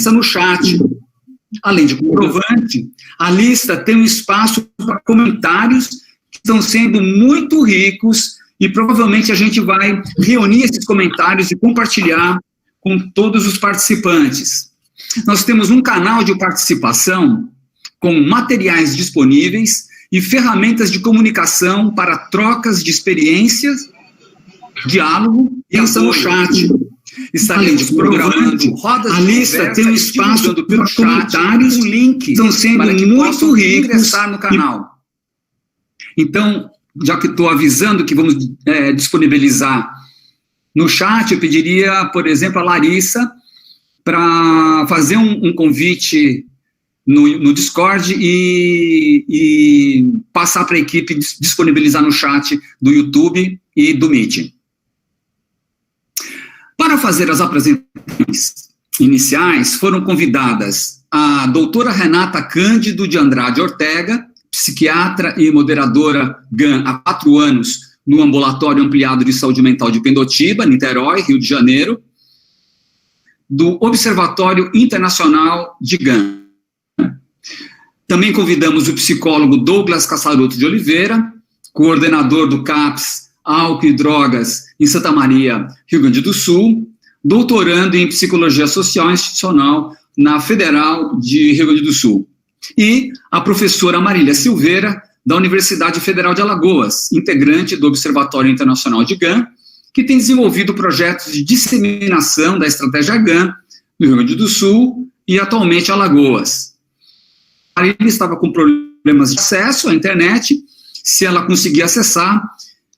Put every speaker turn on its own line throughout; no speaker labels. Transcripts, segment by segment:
presença no chat. Além de comprovante, a lista tem um espaço para comentários que estão sendo muito ricos e provavelmente a gente vai reunir esses comentários e compartilhar com todos os participantes. Nós temos um canal de participação com materiais disponíveis e ferramentas de comunicação para trocas de experiências, diálogo e ação no chat. Estaremos programando rodas de lista tem um espaço para comentários, links estão sendo muito ricos no canal. Então, já que estou avisando que vamos disponibilizar no chat, eu pediria, por exemplo, a Larissa para fazer um convite no Discord e passar para a equipe disponibilizar no chat do YouTube e do Meet. Para fazer as apresentações iniciais, foram convidadas a doutora Renata Cândido de Andrade Ortega, psiquiatra e moderadora GAN há 4 anos no Ambulatório Ampliado de Saúde Mental de Pendotiba, Niterói, Rio de Janeiro, do Observatório Internacional de GAN. Também convidamos o psicólogo Douglas Cassaroto de Oliveira, coordenador do CAPS Álcool e Drogas em Santa Maria, Rio Grande do Sul, doutorando em Psicologia Social Institucional na Federal de Rio Grande do Sul. E a professora Marília Silveira, da Universidade Federal de Alagoas, integrante do Observatório Internacional de GAN, que tem desenvolvido projetos de disseminação da estratégia GAN no Rio Grande do Sul e atualmente Alagoas. A Marília estava com problemas de acesso à internet. Se ela conseguir acessar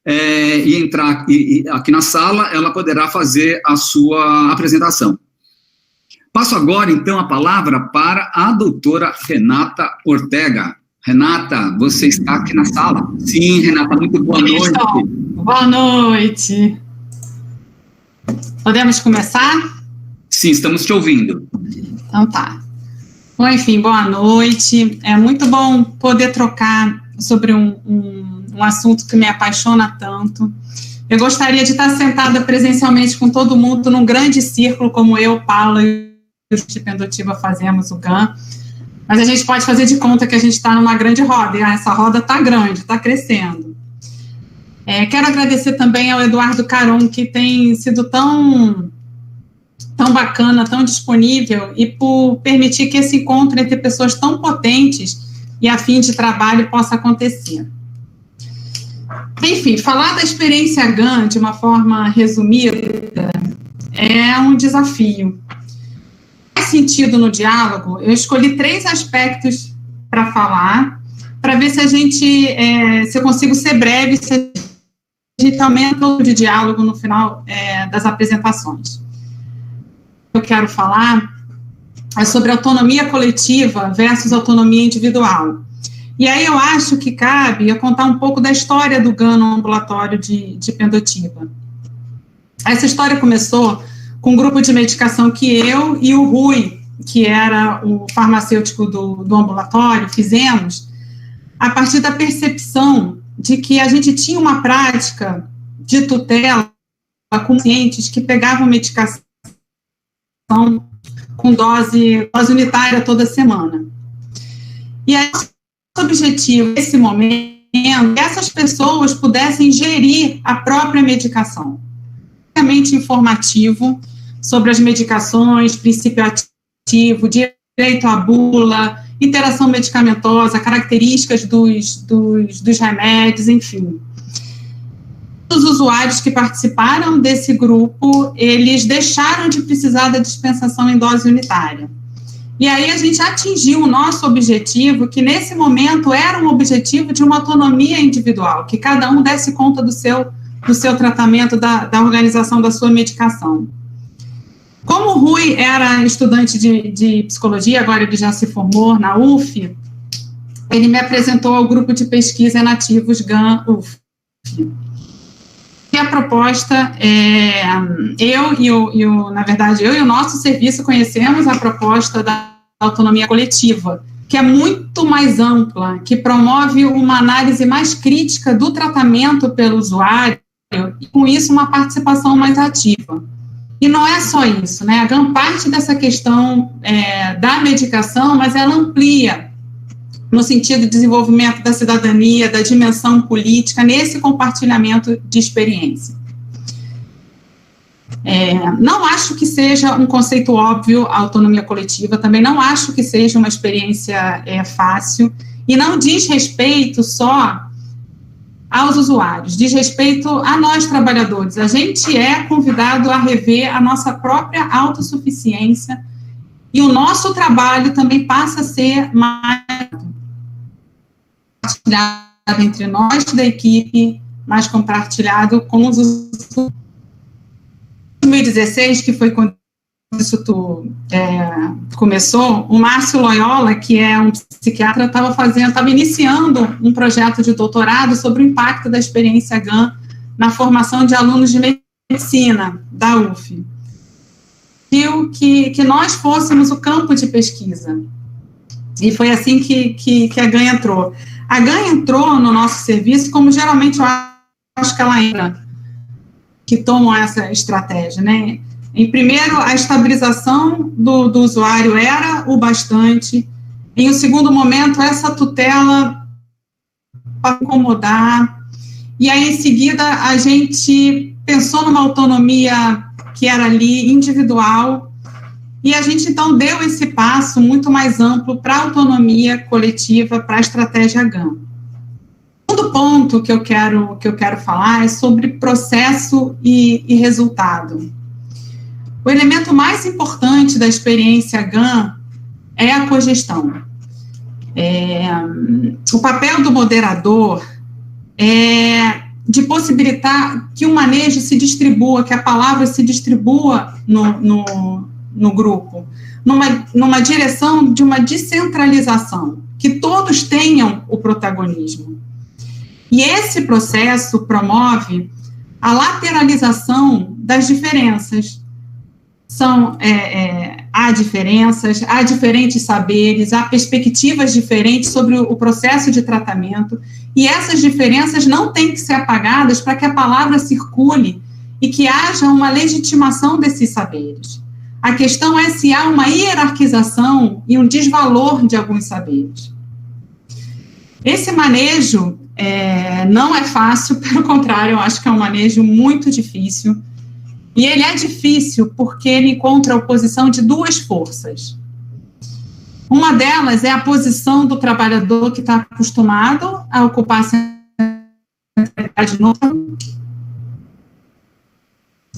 e entrar aqui na sala, ela poderá fazer a sua apresentação. Passo agora, então, a palavra para a doutora Renata Ortega. Renata, você está aqui na sala? Sim, Renata, muito boa noite.
Boa noite. Podemos começar?
Sim, estamos te ouvindo.
Então tá. Bom, enfim, boa noite. É muito bom poder trocar sobre um assunto que me apaixona tanto. Eu gostaria de estar sentada presencialmente com todo mundo num grande círculo, como eu, Paula e o de Pendotiba fazemos, o GAN. Mas a gente pode fazer de conta que a gente está numa grande roda, e essa roda está grande, está crescendo. Quero agradecer também ao Eduardo Caron, que tem sido tão bacana, tão disponível, e por permitir que esse encontro entre pessoas tão potentes e a fim de trabalho possa acontecer. Enfim, falar da experiência GAN de uma forma resumida é um desafio. Faz sentido no diálogo? Eu escolhi 3 aspectos para falar, para ver se se eu consigo ser breve, se a gente aumenta o de diálogo no final das apresentações. Eu quero falar sobre autonomia coletiva versus autonomia individual. E aí eu acho que cabe eu contar um pouco da história do GAN no ambulatório de Pendotiba. Essa história começou com um grupo de medicação que eu e o Rui, que era o farmacêutico do ambulatório, fizemos a partir da percepção de que a gente tinha uma prática de tutela com pacientes que pegavam medicação com dose unitária toda semana. E aí, o objetivo nesse momento é que essas pessoas pudessem gerir a própria medicação. Realmente informativo sobre as medicações, princípio ativo, direito à bula, interação medicamentosa, características dos remédios, enfim. Os usuários que participaram desse grupo, eles deixaram de precisar da dispensação em dose unitária. E aí a gente atingiu o nosso objetivo, que nesse momento era um objetivo de uma autonomia individual, que cada um desse conta do seu tratamento, da organização da sua medicação. Como o Rui era estudante de psicologia, agora ele já se formou na UF, ele me apresentou ao grupo de pesquisa Nativos GAN UF. E a proposta, eu e o nosso serviço conhecemos a proposta da autonomia coletiva, que é muito mais ampla, que promove uma análise mais crítica do tratamento pelo usuário e, com isso, uma participação mais ativa. E não é só isso, né? A GAN parte dessa questão da medicação, mas ela amplia no sentido de desenvolvimento da cidadania, da dimensão política, nesse compartilhamento de experiência. Não acho que seja um conceito óbvio a autonomia coletiva, também não acho que seja uma experiência fácil, e não diz respeito só aos usuários, diz respeito a nós, trabalhadores. A gente é convidado a rever a nossa própria autossuficiência, e o nosso trabalho também passa a ser mais compartilhado entre nós da equipe, mais compartilhado com os usuários. Em 2016, que foi quando isso tudo começou, o Márcio Loyola, que é um psiquiatra, estava iniciando um projeto de doutorado sobre o impacto da experiência GAN na formação de alunos de medicina da UF. Que nós fôssemos o campo de pesquisa. E foi assim que a GAN entrou. A GAN entrou no nosso serviço, como geralmente eu acho que ela entra, que tomam essa estratégia, né? Em primeiro, a estabilização do usuário era o bastante. Em um segundo momento, essa tutela para incomodar. E aí, em seguida, a gente pensou numa autonomia que era ali individual, e a gente, então, deu esse passo muito mais amplo para a autonomia coletiva, para a estratégia GAN. O segundo ponto que eu quero falar é sobre processo e resultado. O elemento mais importante da experiência GAN é a cogestão. O papel do moderador é de possibilitar que o manejo se distribua, que a palavra se distribua no grupo, numa direção de uma descentralização, que todos tenham o protagonismo. E esse processo promove a lateralização das diferenças. Há diferenças, há diferentes saberes, há perspectivas diferentes sobre o processo de tratamento, e essas diferenças não têm que ser apagadas para que a palavra circule e que haja uma legitimação desses saberes. A questão é se há uma hierarquização e um desvalor de alguns saberes. Esse manejo não é fácil, pelo contrário, eu acho que é um manejo muito difícil. E ele é difícil porque ele encontra a oposição de duas forças. Uma delas é a posição do trabalhador que está acostumado a ocupar a centralidade no.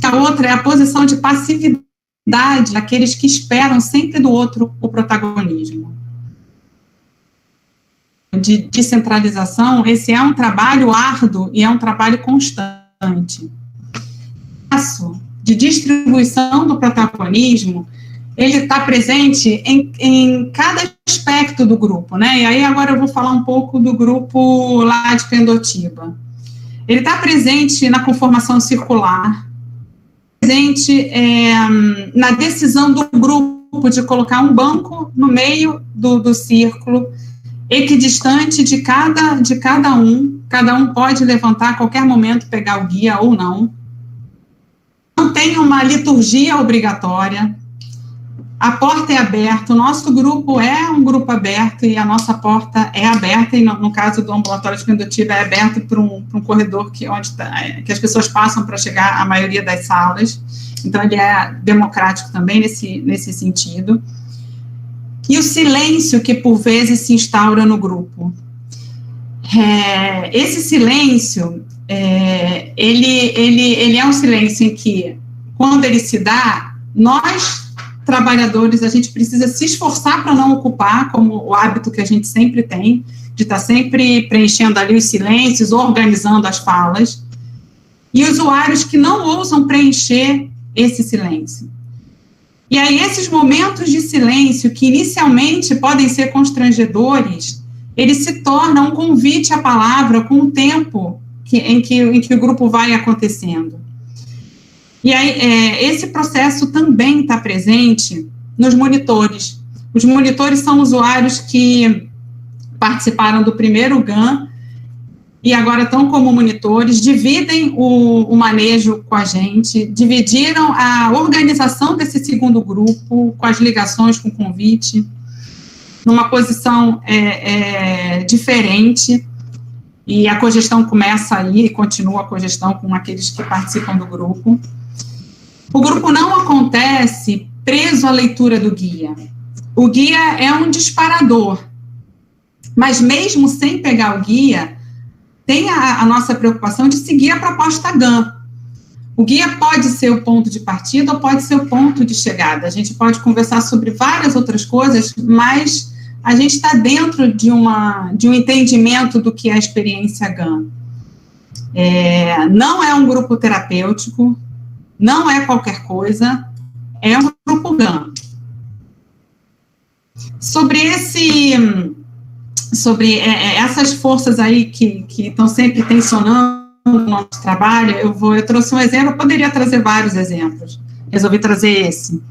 A outra é a posição de passividade daqueles que esperam sempre do outro o protagonismo. De descentralização, esse é um trabalho árduo e é um trabalho constante. De distribuição do protagonismo, ele está presente em cada aspecto do grupo, né? E aí agora eu vou falar um pouco do grupo lá de Pendotiba. Ele está presente na conformação circular, presente na decisão do grupo de colocar um banco no meio do círculo, equidistante de cada um pode levantar a qualquer momento, pegar o guia ou não. Não tem uma liturgia obrigatória, a porta é aberta, o nosso grupo é um grupo aberto e a nossa porta é aberta, e no caso do ambulatório de Pendotiba é aberto para um corredor que as pessoas passam para chegar à maioria das salas, então ele é democrático também nesse sentido. E o silêncio que por vezes se instaura no grupo. Esse silêncio, ele é um silêncio em que, quando ele se dá, nós, trabalhadores, a gente precisa se esforçar para não ocupar, como o hábito que a gente sempre tem, de estar sempre preenchendo ali os silêncios, organizando as falas, e usuários que não ousam preencher esse silêncio. E aí, esses momentos de silêncio, que inicialmente podem ser constrangedores, eles se tornam um convite à palavra com o tempo em que o grupo vai acontecendo. E aí, esse processo também está presente nos monitores. Os monitores são usuários que participaram do primeiro GAN e agora estão como monitores, dividem o manejo com a gente, dividiram a organização desse segundo grupo, com as ligações, com o convite, numa posição diferente, e a cogestão começa aí, e continua a cogestão com aqueles que participam do grupo. O grupo não acontece preso à leitura do guia. O guia é um disparador, mas mesmo sem pegar o guia, tem a nossa preocupação de seguir a proposta GAN. O guia pode ser o ponto de partida ou pode ser o ponto de chegada. A gente pode conversar sobre várias outras coisas, mas a gente está dentro de um entendimento do que é a experiência GAN. Não é um grupo terapêutico, não é qualquer coisa, é um grupo GAN. Sobre essas forças aí que estão sempre tensionando o nosso trabalho, eu trouxe um exemplo, eu poderia trazer vários exemplos, resolvi trazer esse.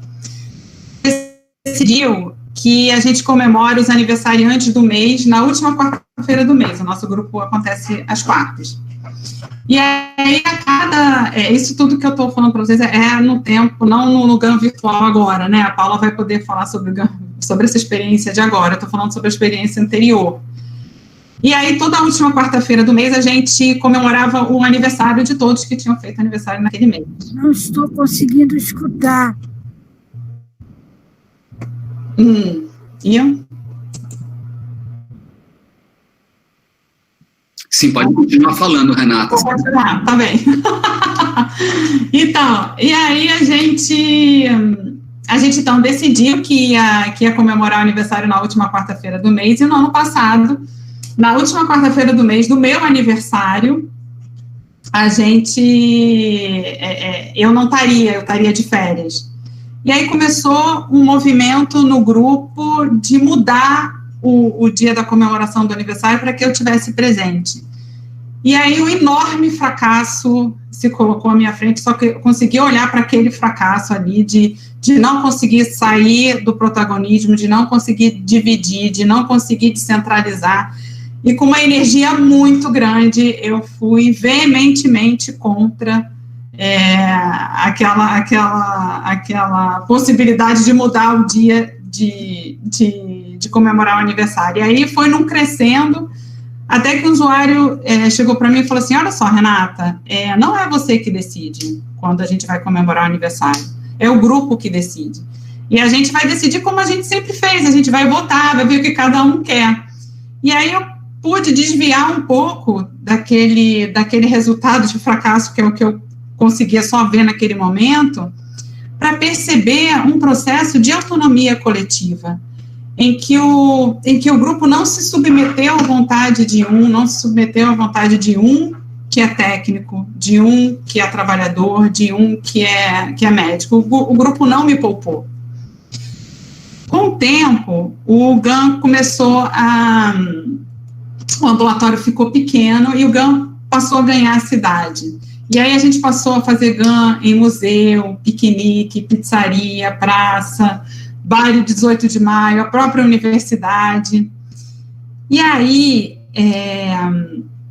Decidiu que a gente comemora os aniversariantes do mês na última quarta-feira do mês, o nosso grupo acontece às quartas. E aí, isso tudo que eu estou falando para vocês no tempo, não no GAN virtual agora, né? A Paula vai poder falar sobre o GAN, sobre essa experiência de agora, eu estou falando sobre a experiência anterior. E aí, toda a última quarta-feira do mês, a gente comemorava o aniversário de todos que tinham feito aniversário naquele mês.
Não estou conseguindo escutar.
Ian?
Sim, pode continuar falando, Renata.
Tá bem. Então, e aí a gente então decidiu que ia comemorar o aniversário na última quarta-feira do mês, e no ano passado, na última quarta-feira do mês, do meu aniversário, eu não estaria, eu estaria de férias. E aí começou um movimento no grupo de mudar o dia da comemoração do aniversário para que eu tivesse presente. E aí um enorme fracasso se colocou à minha frente, só que eu consegui olhar para aquele fracasso ali de não conseguir sair do protagonismo, de não conseguir dividir, de não conseguir descentralizar, e com uma energia muito grande, eu fui veementemente contra aquela possibilidade de mudar o dia de comemorar o aniversário. E aí foi num crescendo, até que o usuário chegou para mim e falou assim: olha só, Renata, não é você que decide quando a gente vai comemorar o aniversário, é o grupo que decide. E a gente vai decidir como a gente sempre fez, a gente vai votar, vai ver o que cada um quer. E aí eu pude desviar um pouco daquele resultado de fracasso, que é o que eu conseguia só ver naquele momento, para perceber um processo de autonomia coletiva, em que o grupo não se submeteu à vontade de não se submeteu à vontade de que é técnico, de que é trabalhador, de que é médico. O grupo não me poupou. Com o tempo, o GAN começou o ambulatório ficou pequeno e o GAN passou a ganhar a cidade. E aí a gente passou a fazer GAN em museu, piquenique, pizzaria, praça, baile 18 de maio, a própria universidade. E aí,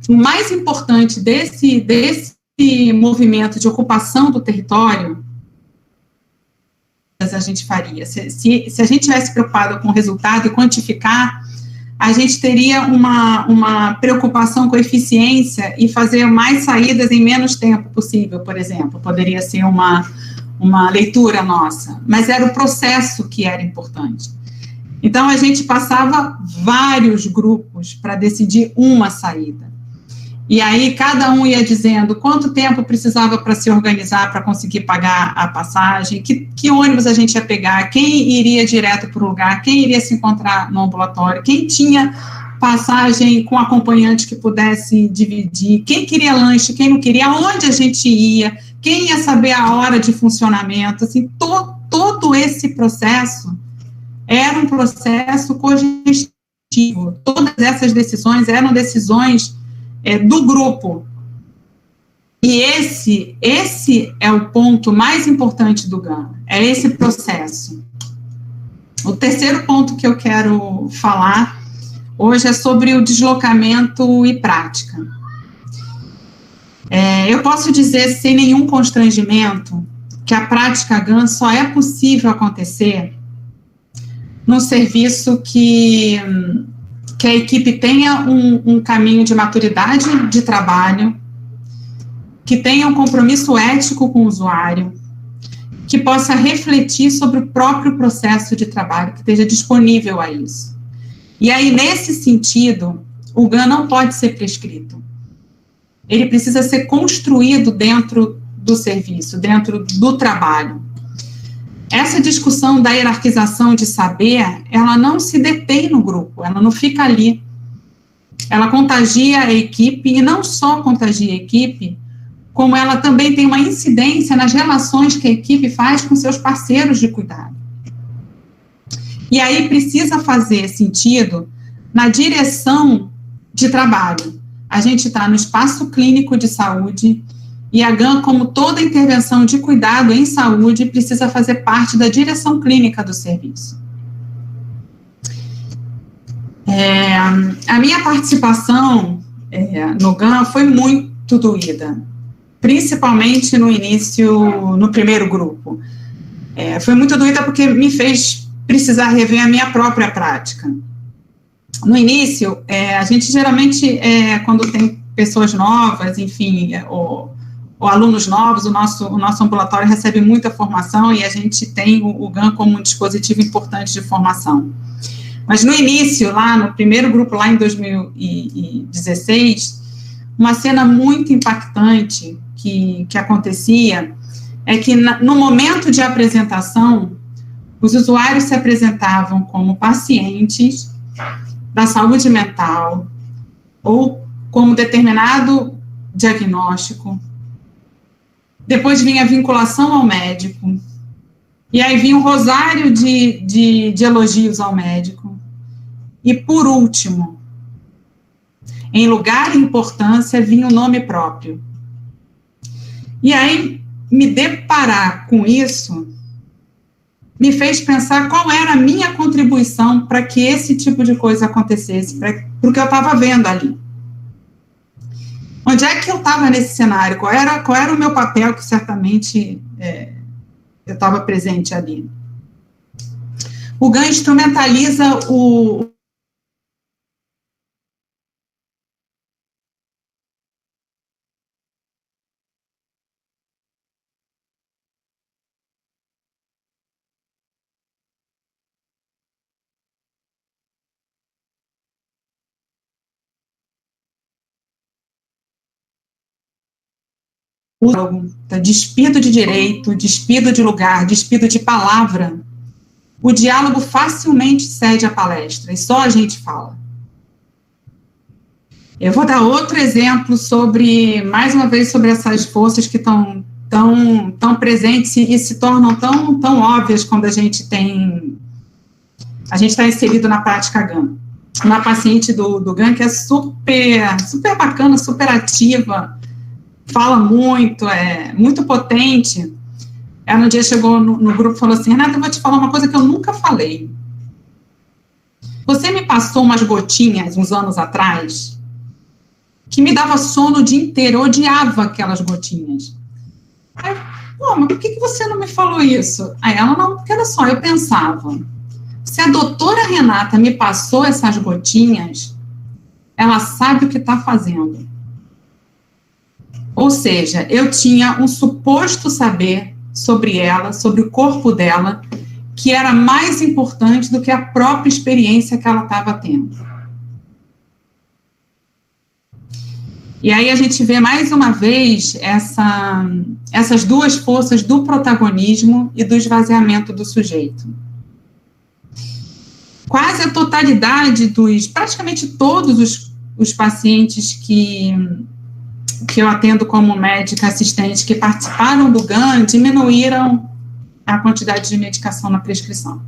o mais importante desse movimento de ocupação do território, a gente faria. Se a gente tivesse preocupado com o resultado e quantificar, a gente teria uma preocupação com a eficiência e fazer mais saídas em menos tempo possível, por exemplo. Poderia ser uma leitura nossa, mas era o processo que era importante. Então, a gente passava vários grupos para decidir uma saída. E aí, cada um ia dizendo quanto tempo precisava para se organizar, para conseguir pagar a passagem, que ônibus a gente ia pegar, quem iria direto para o lugar, quem iria se encontrar no ambulatório, quem tinha passagem com acompanhante que pudesse dividir, quem queria lanche, quem não queria, aonde a gente ia, quem ia saber a hora de funcionamento, assim, todo esse processo era um processo cogestivo. Todas essas decisões eram decisões do grupo. E esse é o ponto mais importante do GAN, é esse processo. O terceiro ponto que eu quero falar hoje é sobre o deslocamento e prática. Eu posso dizer sem nenhum constrangimento que a prática GAN só é possível acontecer num serviço que a equipe tenha um caminho de maturidade de trabalho, que tenha um compromisso ético com o usuário, que possa refletir sobre o próprio processo de trabalho, que esteja disponível a isso. E aí, nesse sentido, o GAN não pode ser prescrito. Ele precisa ser construído dentro do serviço, dentro do trabalho. Essa discussão da hierarquização de saber, ela não se detém no grupo, ela não fica ali. Ela contagia a equipe, e não só contagia a equipe, como ela também tem uma incidência nas relações que a equipe faz com seus parceiros de cuidado. E aí precisa fazer sentido na direção de trabalho. A gente está no espaço clínico de saúde, e a GAN, como toda intervenção de cuidado em saúde, precisa fazer parte da direção clínica do serviço. A minha participação no GAN foi muito doída, principalmente no início, no primeiro grupo. Foi muito doída porque me fez precisar rever a minha própria prática. No início, a gente geralmente, quando tem pessoas novas, enfim, ou alunos novos, o nosso ambulatório recebe muita formação e a gente tem o GAN como um dispositivo importante de formação. Mas no início, lá no primeiro grupo, lá em 2016, uma cena muito impactante que acontecia é que no momento de apresentação, os usuários se apresentavam como pacientes da saúde mental ou como determinado diagnóstico. Depois vinha a vinculação ao médico, e aí vinha um rosário de elogios ao médico. E, por último, em lugar e importância, vinha o nome próprio. E aí, me deparar com isso me fez pensar qual era a minha contribuição para que esse tipo de coisa acontecesse, para o que eu estava vendo ali. Onde é que eu estava nesse cenário? Qual era o meu papel, que certamente eu estava presente ali? O GAN instrumentaliza o despido de direito, despido de lugar, despido de palavra, o diálogo facilmente cede à palestra, e só a gente fala. Eu vou dar outro exemplo mais uma vez, sobre essas forças que estão tão presentes e se tornam tão óbvias quando a gente está inserido na prática GAN. Uma paciente do GAN que é super bacana, super ativa, fala muito, muito potente. Ela um dia chegou no grupo e falou assim: Renata, eu vou te falar uma coisa que eu nunca falei. Você me passou umas gotinhas, uns anos atrás, que me dava sono o dia inteiro, eu odiava aquelas gotinhas. Aí, pô, mas por que você não me falou isso? Aí ela, não, porque olha só, eu pensava, se a doutora Renata me passou essas gotinhas, ela sabe o que está fazendo. Ou seja, eu tinha um suposto saber sobre ela, sobre o corpo dela, que era mais importante do que a própria experiência que ela estava tendo. E aí a gente vê mais uma vez essas duas forças do protagonismo e do esvaziamento do sujeito. Quase a totalidade praticamente todos os pacientes que eu atendo como médica assistente que participaram do GAN diminuíram a quantidade de medicação na prescrição.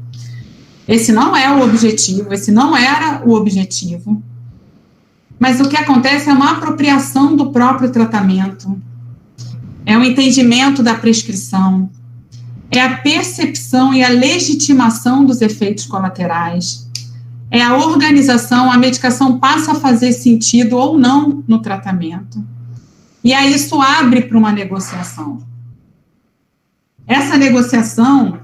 Esse não é o objetivo, esse não era o objetivo, mas o que acontece é uma apropriação do próprio tratamento, é o entendimento da prescrição, é a percepção e a legitimação dos efeitos colaterais, é a organização, a medicação passa a fazer sentido ou não no tratamento. E aí isso abre para uma negociação. Essa negociação,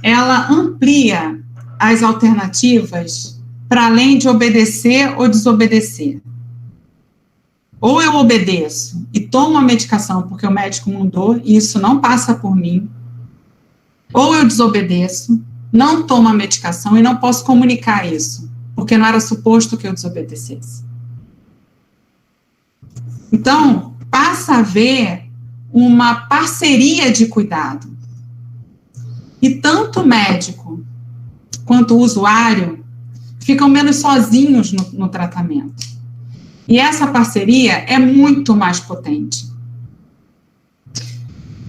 ela amplia as alternativas para além de obedecer ou desobedecer. Ou eu obedeço e tomo a medicação porque o médico mandou e isso não passa por mim, ou eu desobedeço, não tomo a medicação e não posso comunicar isso, porque não era suposto que eu desobedecesse. Então, passa a haver uma parceria de cuidado. E tanto o médico quanto o usuário ficam menos sozinhos no tratamento. E essa parceria é muito mais potente.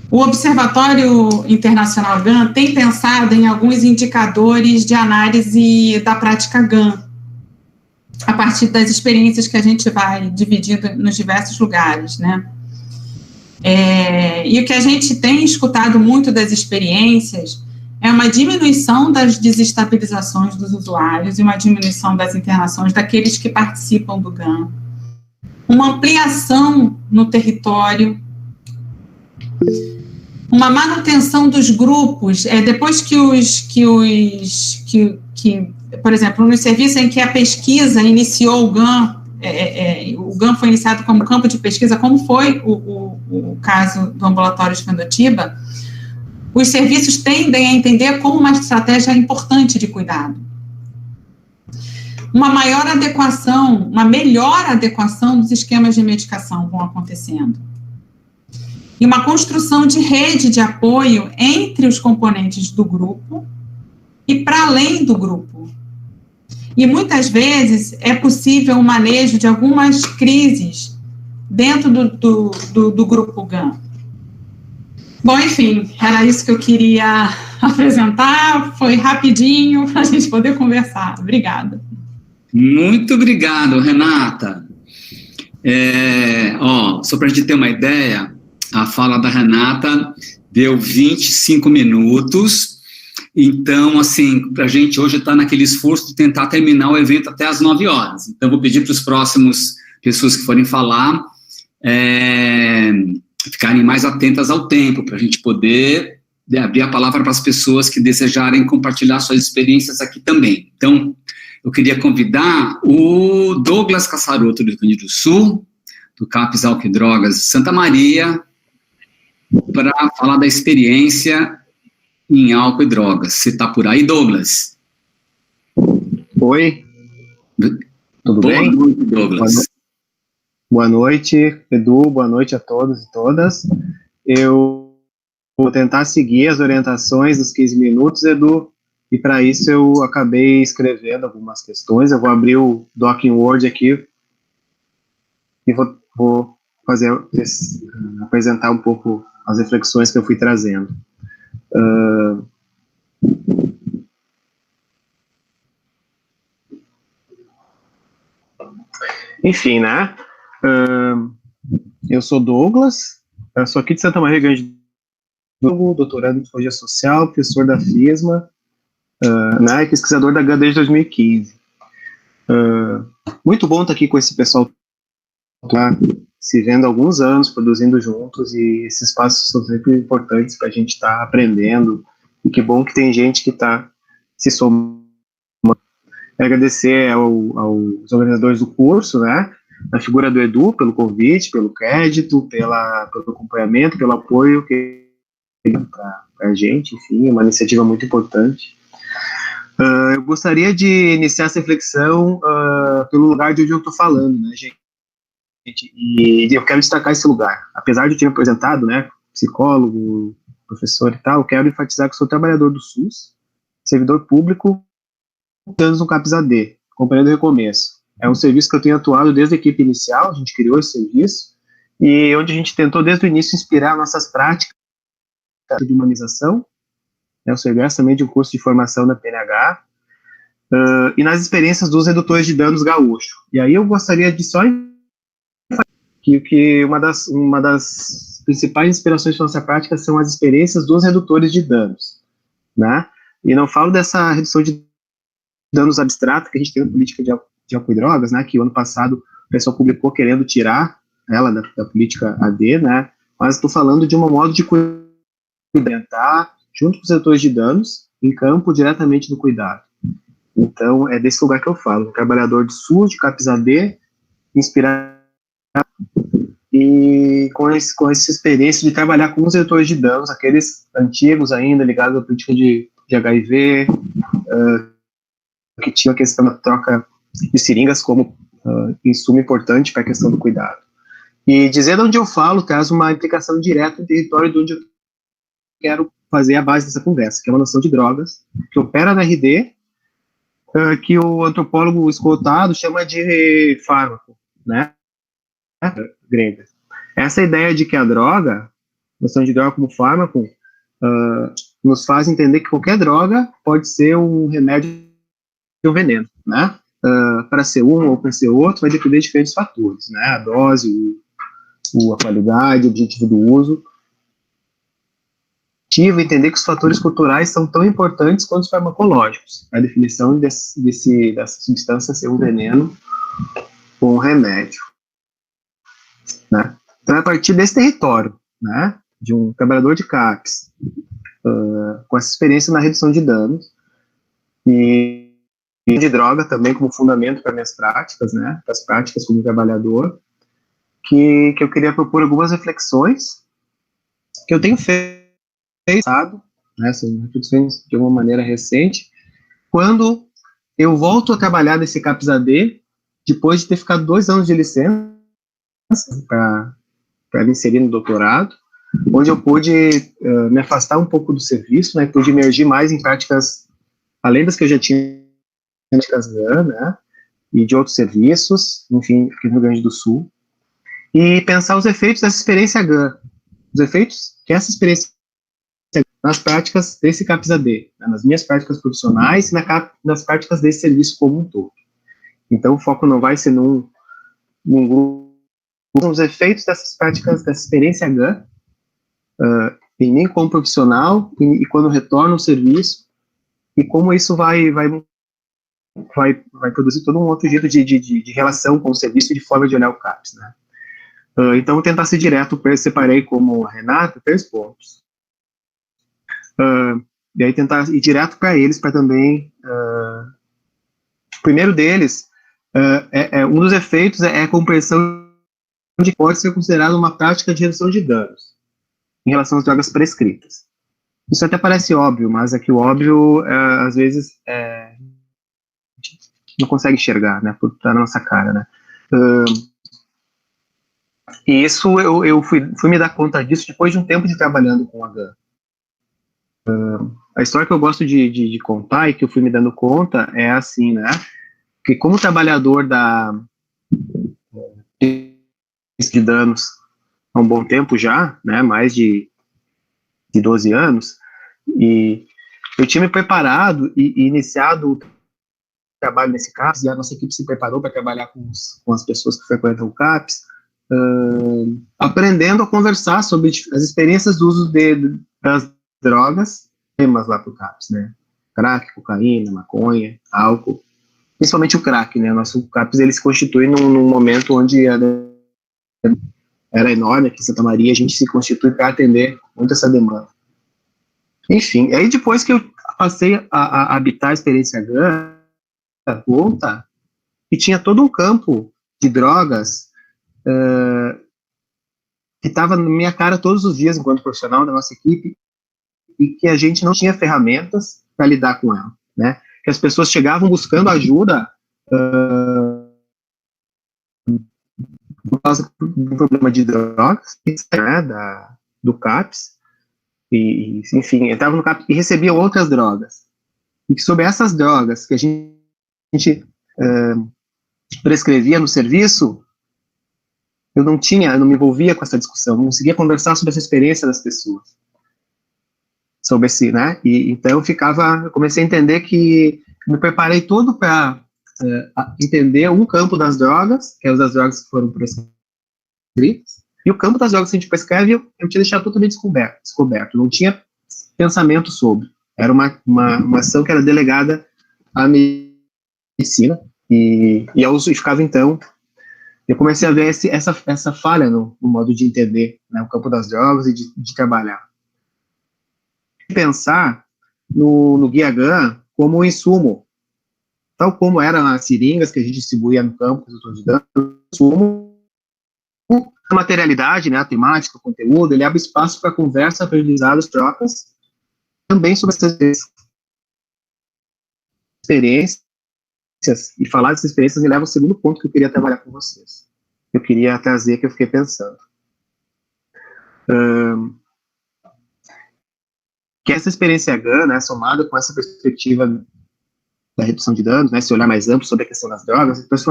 O Observatório Internacional GAN tem pensado em alguns indicadores de análise da prática GAN, a partir das experiências que a gente vai dividindo nos diversos lugares, né? E o que a gente tem escutado muito das experiências é uma diminuição das desestabilizações dos usuários e uma diminuição das internações daqueles que participam do GAN. Uma ampliação no território, uma manutenção dos grupos, depois por exemplo, nos serviços em que a pesquisa iniciou o GAN foi iniciado como campo de pesquisa, como foi o caso do ambulatório de Fendotiba, os serviços tendem a entender como uma estratégia importante de cuidado. Uma maior adequação, uma melhor adequação dos esquemas de medicação vão acontecendo. E uma construção de rede de apoio entre os componentes do grupo e para além do grupo. E muitas vezes é possível o manejo de algumas crises dentro do grupo GAN. Bom, enfim, era isso que eu queria apresentar, foi rapidinho para a gente poder conversar. Obrigada.
Muito obrigado, Renata. Só para a gente ter uma ideia, a fala da Renata deu 25 minutos, então, assim, para a gente hoje está naquele esforço de tentar terminar o evento até as 9 horas. Então, vou pedir para os próximos pessoas que forem falar ficarem mais atentas ao tempo, para a gente poder abrir a palavra para as pessoas que desejarem compartilhar suas experiências aqui também. Então, eu queria convidar o Douglas Cassaroto, do Rio Grande do Sul, do CAPS Álcool e Drogas de Santa Maria, para falar da experiência em álcool e drogas. Você está por aí, Douglas?
Oi, tudo bem?
Boa noite, Douglas.
Boa noite, Edu, boa noite a todos e todas. Eu vou tentar seguir as orientações dos 15 minutos, Edu, e para isso eu acabei escrevendo algumas questões. Eu vou abrir o Doc em Word aqui e vou apresentar um pouco as reflexões que eu fui trazendo. Enfim, né? Eu sou Douglas, eu sou aqui de Santa Maria, Rio Grande do Sul, doutorando em Psicologia Social, professor da FISMA, né, pesquisador da GAN desde 2015. Muito bom estar aqui com esse pessoal, tá, se vendo há alguns anos, produzindo juntos, e esses espaços são sempre importantes para a gente estar aprendendo, e que bom que tem gente que está se somando. Agradecer aos organizadores do curso, né, na figura do Edu, pelo convite, pelo crédito, pelo acompanhamento, pelo apoio que para a gente, enfim, é uma iniciativa muito importante. Eu gostaria de iniciar essa reflexão pelo lugar de onde eu estou falando, né, gente? E eu quero destacar esse lugar. Apesar de eu ter me apresentado, né, psicólogo, professor e tal, eu quero enfatizar que eu sou trabalhador do SUS, servidor público, anos no CAPS AD, Companhia do Recomeço. É um serviço que eu tenho atuado desde a equipe inicial, a gente criou esse serviço, e onde a gente tentou desde o início inspirar nossas práticas de humanização, né, o serviço também de um curso de formação da PNH, e nas experiências dos redutores de danos gaúcho. E aí eu gostaria de só que uma das principais inspirações de nossa prática são as experiências dos redutores de danos, né? E não falo dessa redução de danos abstrata que a gente tem na política de álcool e drogas, né, que o ano passado o pessoal publicou querendo tirar ela da política AD, né, mas estou falando de um modo de cuidar junto com os setores de danos, em campo, diretamente no cuidado. Então, é desse lugar que eu falo, trabalhador de SUS, de CAPS AD, inspirado e com essa experiência de trabalhar com os setores de danos, aqueles antigos ainda, ligados à política de HIV, que tinha a questão da troca de seringas como insumo importante para a questão do cuidado. E dizer de onde eu falo traz uma implicação direta no território de onde eu quero fazer a base dessa conversa, que é uma noção de drogas, que opera na RD, que o antropólogo escoltado chama de fármaco, né? Grega. Essa ideia de que a droga, noção de droga como fármaco, nos faz entender que qualquer droga pode ser um remédio e um veneno, né? Para ser um ou para ser outro, vai depender de diferentes fatores, né? A dose, a qualidade, o objetivo do uso. Entender que os fatores culturais são tão importantes quanto os farmacológicos. A definição dessa substância ser um veneno ou um remédio. Né? Então, é a partir desse território, né, de um trabalhador de CAPS, com essa experiência na redução de danos, e de droga também como fundamento para minhas práticas, né, para as práticas como trabalhador, que eu queria propor algumas reflexões que eu tenho feito, né, são reflexões de uma maneira recente, quando eu volto a trabalhar nesse CAPS AD, depois de ter ficado 2 anos de licença, para me inserir no doutorado, onde eu pude me afastar um pouco do serviço, né, pude emergir mais em práticas, além das que eu já tinha, práticas GAN, né, e de outros serviços, enfim, aqui no Rio Grande do Sul, e pensar os efeitos dessa experiência GAN, os efeitos que essa experiência nas práticas desse CAPS AD, né, nas minhas práticas profissionais e nas práticas desse serviço como um todo. Então, o foco não vai ser num grupo, os efeitos dessas práticas, dessa experiência GAN, em mim como profissional, e quando retorno ao serviço, e como isso vai produzir todo um outro jeito de relação com o serviço e de forma de olhar o CAPS, né? Então, vou tentar ser direto, separei como a Renata 3 pontos. E aí tentar ir direto para eles, para também... o primeiro deles, um dos efeitos é a compreensão de que pode ser considerado uma prática de redução de danos em relação às drogas prescritas. Isso até parece óbvio, mas é que o óbvio, às vezes, não consegue enxergar, né, por estar na nossa cara, né. E isso, eu fui me dar conta disso depois de um tempo de trabalhando com a GAN. A história que eu gosto de contar e que eu fui me dando conta é assim, né, que como trabalhador de danos há um bom tempo já, né, mais de 12 anos, e eu tinha me preparado e iniciado o trabalho nesse CAPS, e a nossa equipe se preparou para trabalhar com as pessoas que frequentam o CAPS, aprendendo a conversar sobre as experiências do uso das drogas, temas lá para o CAPS, né, crack, cocaína, maconha, álcool, principalmente o crack, né, nosso CAPS ele se constitui num momento onde era enorme aqui em Santa Maria, a gente se constitui para atender muito essa demanda. Enfim, aí depois que eu passei a habitar a experiência GAN, e tinha todo um campo de drogas que estava na minha cara todos os dias enquanto profissional da nossa equipe, e que a gente não tinha ferramentas para lidar com ela, né? Que as pessoas chegavam buscando ajuda por causa do problema de drogas, né, do CAPS, e enfim, entrava no CAPS e recebia outras drogas. E que sobre essas drogas que a gente prescrevia no serviço, eu não me envolvia com essa discussão, não conseguia conversar sobre essa experiência das pessoas. Sobre esse, né, e então eu comecei a entender que me preparei todo para entender um campo das drogas, que é o das drogas que foram prescritas, e o campo das drogas que a gente prescreve, eu tinha deixado totalmente descoberto, não tinha pensamento sobre. Era uma ação que era delegada à medicina, e ficava, então, Eu comecei a ver essa falha no modo de entender, né, o campo das drogas e de trabalhar. Pensar no Guia GAN como um insumo, tal como eram as seringas que a gente distribuía no campo, que eu estou dando, insumo, a materialidade, né, a temática, o conteúdo, ele abre espaço para conversa, aprendizados, trocas, também sobre essas experiências, e falar dessas experiências me leva ao segundo ponto que eu queria trabalhar com vocês. Eu queria trazer, que eu fiquei pensando. Que essa experiência GAN, né, somada com essa perspectiva da redução de danos, né, esse olhar mais amplo sobre a questão das drogas, trouxe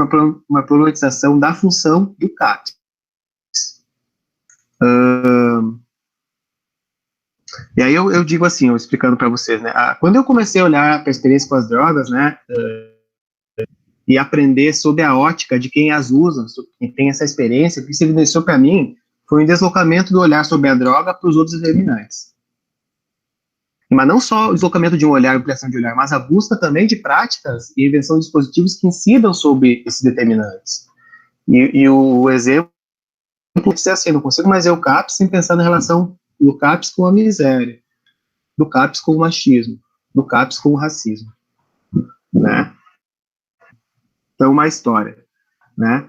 uma problematização da função do CAPS. E aí eu digo assim, eu explicando para vocês, né, quando eu comecei a olhar para a experiência com as drogas, né, e aprender sobre a ótica de quem as usa, quem tem essa experiência, o que se evidenciou para mim foi um deslocamento do olhar sobre a droga para os outros determinantes. Mas não só o deslocamento de um olhar, ampliação de olhar, mas a busca também de práticas e invenção de dispositivos que incidam sobre esses determinantes. E o exemplo pode ser assim, não consigo mais ver o CAPS sem pensar na relação do CAPS com a miséria, do CAPS com o machismo, do CAPS com o racismo, né? Então, uma história, né?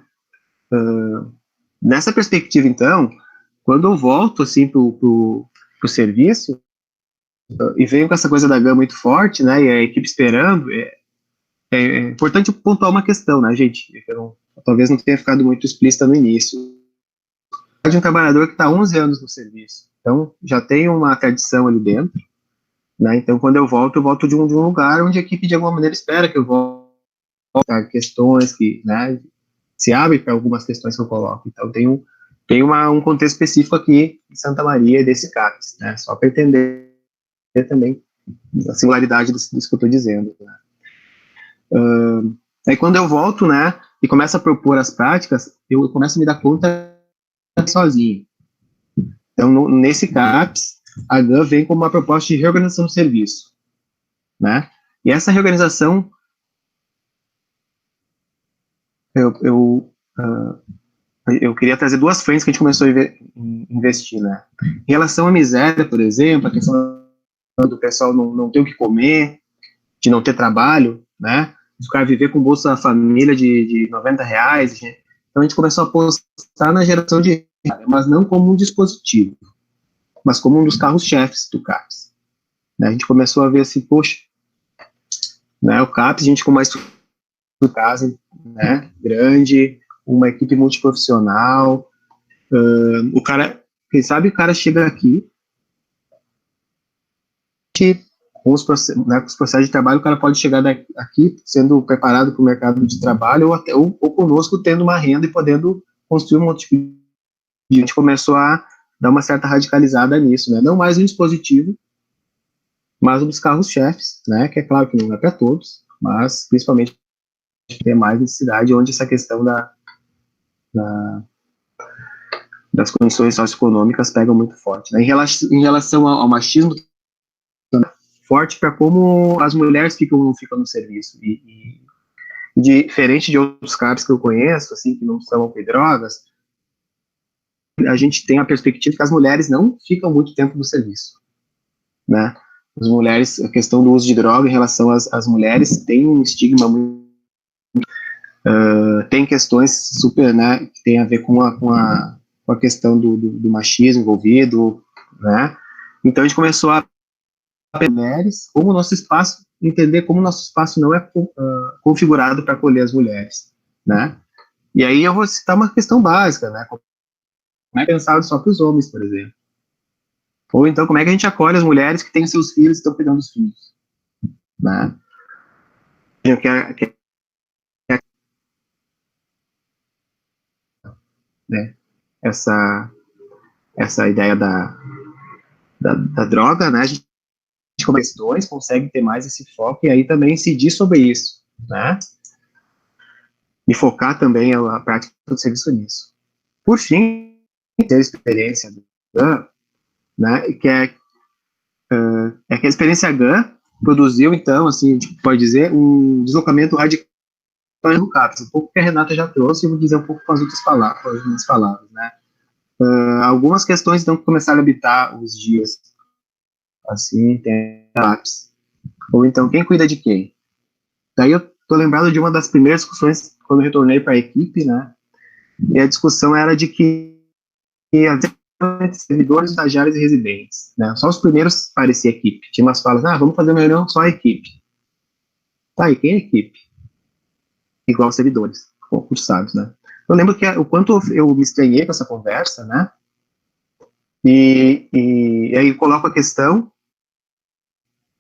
Nessa perspectiva, então, quando eu volto, assim, pro serviço, e venho com essa coisa da GAN muito forte, né, e a equipe esperando, é importante pontuar uma questão, né, gente, talvez não tenha ficado muito explícita no início. De um trabalhador que está há 11 anos no serviço, então já tem uma tradição ali dentro, né, então quando eu volto de um lugar onde a equipe de alguma maneira espera que eu volte a questões que, né, se abre para algumas questões que eu coloco, então tem um contexto específico aqui em Santa Maria desse CAPS, né, só para entender também a singularidade disso que eu estou dizendo, né. Aí quando eu volto, né, e começo a propor as práticas, eu começo a me dar conta sozinho. Então, nesse CAPS, a GAN vem como uma proposta de reorganização do serviço, né, e essa reorganização eu queria trazer duas frentes que a gente começou a investir, né. Em relação à miséria, por exemplo, a questão do pessoal não ter o que comer, de não ter trabalho, né, o cara viver com bolsa família de R$90, então a gente começou a apostar na geração de renda, mas não como um dispositivo, mas como um dos carros-chefes do CAPS, né, a gente começou a ver assim, poxa, né, o CAPS, a gente com uma estrutura, né, grande, uma equipe multiprofissional, o cara, quem sabe o cara chega aqui, que com os processos de trabalho, o cara pode chegar aqui sendo preparado para o mercado de trabalho ou conosco tendo uma renda e podendo construir um outro tipo de... A gente começou a dar uma certa radicalizada nisso, né? Não mais um dispositivo, mas um dos carros-chefes, né? Que é claro que não é para todos, mas principalmente tem mais necessidade, onde essa questão das condições socioeconômicas pega muito forte, né? Em relação ao machismo, forte para como as mulheres ficam no serviço, e diferente de outros CAPs que eu conheço, assim, que não são com drogas, a gente tem a perspectiva que as mulheres não ficam muito tempo no serviço, né? As mulheres, a questão do uso de droga em relação às mulheres tem um estigma muito... tem questões super, né, que tem a ver com a questão do machismo envolvido, né? Então a gente começou a mulheres, como o nosso espaço, entender como o nosso espaço não é configurado para acolher as mulheres, né? E aí eu vou citar uma questão básica, né? Como é pensado só para os homens, por exemplo. Ou então, como é que a gente acolhe as mulheres que têm seus filhos e estão cuidando dos filhos, né? Né? Essa ideia da droga, né? A gente com questões consegue ter mais esse foco e aí também incidir sobre isso, né? E focar também a prática do serviço nisso. Por fim, ter a experiência do GAN, né? Que é que a experiência GAN produziu, então, assim, a gente pode dizer, um deslocamento radical do CAPS, um pouco que a Renata já trouxe, e vou dizer um pouco com as outras palavras, com as minhas palavras, né? Algumas questões então que começaram a habitar os dias, assim, tem CAPS, ou então quem cuida de quem? Daí eu tô lembrado de uma das primeiras discussões quando eu retornei para a equipe, né? E a discussão era de que servidores, estagiários e residentes, né? Só os primeiros parecia equipe. Tinha umas falas, vamos fazer uma reunião só a equipe. Tá, e quem é a equipe? Igual servidores, concursados, né? Eu lembro que o quanto eu me estranhei com essa conversa, né? E aí eu coloco a questão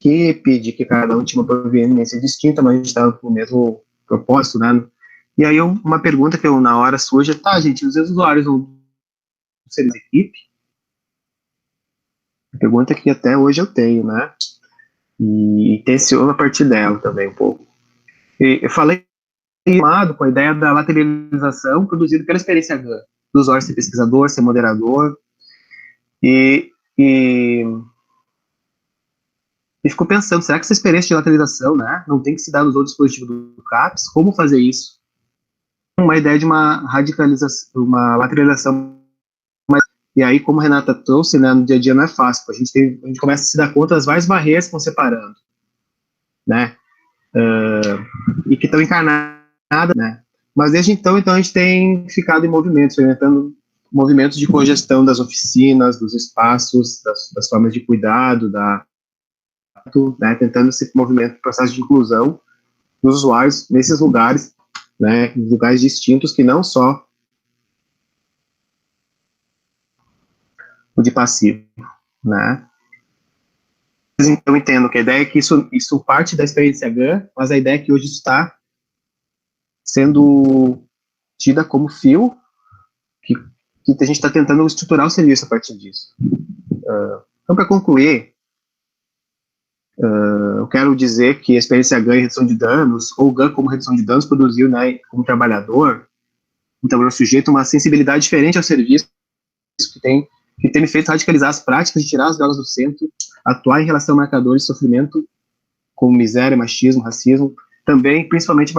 que pede que cada um tinha uma proveniência distinta, mas a gente estava com o mesmo propósito, né? E aí uma pergunta que eu na hora surge, tá, gente, os usuários vão ser da equipe? Pergunta que até hoje eu tenho, né? E tensiono a partir dela também um pouco. Eu falei com a ideia da lateralização produzida pela experiência GAN, do usuário ser pesquisador, ser moderador, e fico pensando, será que essa experiência de lateralização, né, não tem que se dar nos outros dispositivos do CAPS? Como fazer isso? Uma ideia de uma radicalização, uma lateralização. E aí, como a Renata trouxe, né, no dia a dia não é fácil, a gente começa a se dar conta das várias barreiras que vão separando, né, e que estão encarnadas, né, mas desde então a gente tem ficado em movimento, experimentando movimentos de cogestão das oficinas, dos espaços, das formas de cuidado, né, tentando esse movimento, processo de inclusão dos usuários nesses lugares, né, lugares distintos que não só o de passivo, né. Então, eu entendo que a ideia é que isso parte da experiência GAN, mas a ideia é que hoje está sendo tida como fio, que a gente está tentando estruturar o serviço a partir disso. Então, para concluir, eu quero dizer que a experiência GAN em redução de danos, ou GAN como redução de danos, produziu, né, como trabalhador, então eu sujeito uma sensibilidade diferente ao serviço que tem me feito radicalizar as práticas de tirar as drogas do centro, atuar em relação a marcadores de sofrimento, como miséria, machismo, racismo, também, principalmente,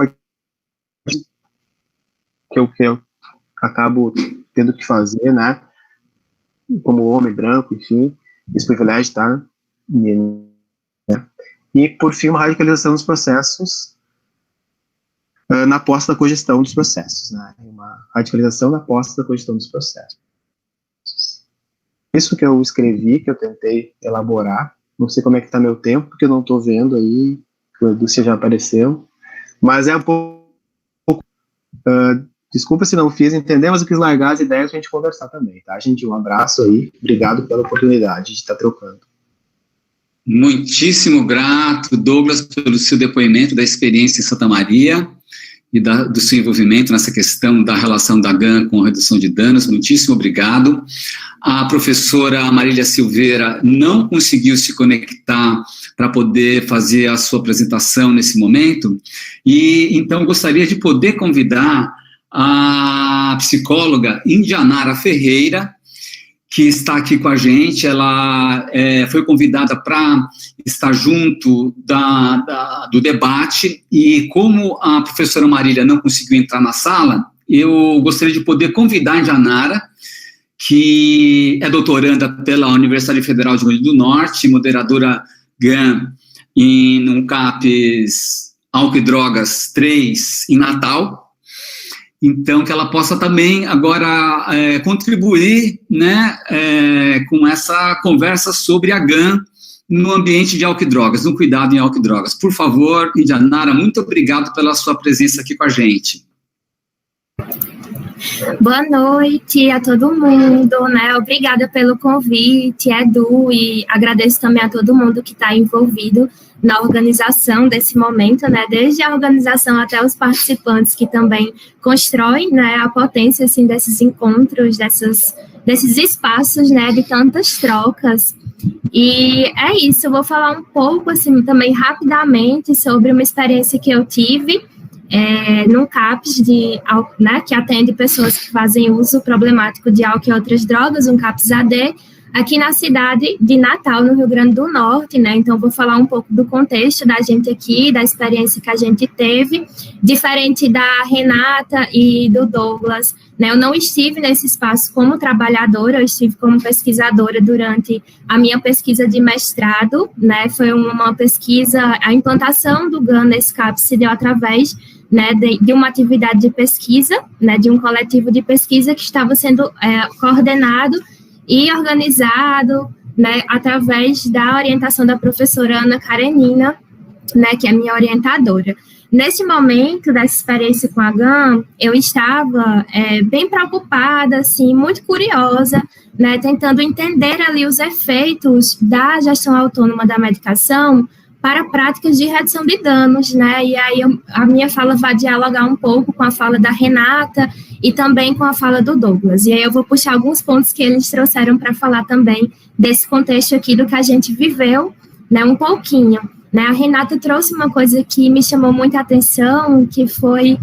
que eu acabo tendo que fazer, né, como homem branco, enfim, esse privilégio, tá? E, por fim, uma radicalização dos processos na posse da cogestão dos processos, né? Uma radicalização na posse da cogestão dos processos. Isso que eu escrevi, que eu tentei elaborar, não sei como é que está meu tempo, porque eu não estou vendo aí, o Edu já apareceu, mas é um pouco, desculpa se não fiz entender, mas eu quis largar as ideias para a gente conversar também, tá, gente? Um abraço aí, obrigado pela oportunidade de estar trocando.
Muitíssimo grato, Douglas, pelo seu depoimento da experiência em Santa Maria e do seu envolvimento nessa questão da relação da GAN com a redução de danos. Muitíssimo obrigado. A professora Marília Silveira não conseguiu se conectar para poder fazer a sua apresentação nesse momento, e então gostaria de poder convidar a psicóloga Indianara Ferreira, que está aqui com a gente. Ela foi convidada para estar junto do debate, e como a professora Marília não conseguiu entrar na sala, eu gostaria de poder convidar a Indianara, que é doutoranda pela Universidade Federal de Rio Grande do Norte, moderadora GAN no CAPS Álcool e Drogas 3 em Natal. Então, que ela possa também agora contribuir, né, com essa conversa sobre a GAN no ambiente de álcool e drogas, no cuidado em álcool e drogas. Por favor, Indianara, muito obrigado pela sua presença aqui com a gente.
Boa noite a todo mundo, né? Obrigada pelo convite, Edu, e agradeço também a todo mundo que está envolvido na organização desse momento, né? Desde a organização até os participantes que também constroem, né, a potência assim desses encontros, desses espaços, né, de tantas trocas. E é isso. Eu vou falar um pouco assim também rapidamente sobre uma experiência que eu tive num CAPS né, que atende pessoas que fazem uso problemático de álcool e outras drogas, um CAPS AD, aqui na cidade de Natal, no Rio Grande do Norte, né? Então, vou falar um pouco do contexto da gente aqui, da experiência que a gente teve, diferente da Renata e do Douglas, né? Eu não estive nesse espaço como trabalhadora, eu estive como pesquisadora durante a minha pesquisa de mestrado, né? Foi uma pesquisa, a implantação do GAN nesse CAP se deu através, né, de uma atividade de pesquisa, né, de um coletivo de pesquisa que estava sendo coordenado e organizado, né, através da orientação da professora Ana Karenina, né, que é minha orientadora. Nesse momento dessa experiência com a GAN, eu estava bem preocupada, assim, muito curiosa, né, tentando entender ali os efeitos da gestão autônoma da medicação para práticas de redução de danos, né, e aí a minha fala vai dialogar um pouco com a fala da Renata e também com a fala do Douglas, e aí eu vou puxar alguns pontos que eles trouxeram para falar também desse contexto aqui do que a gente viveu, né, um pouquinho, né, a Renata trouxe uma coisa que me chamou muita atenção, que foi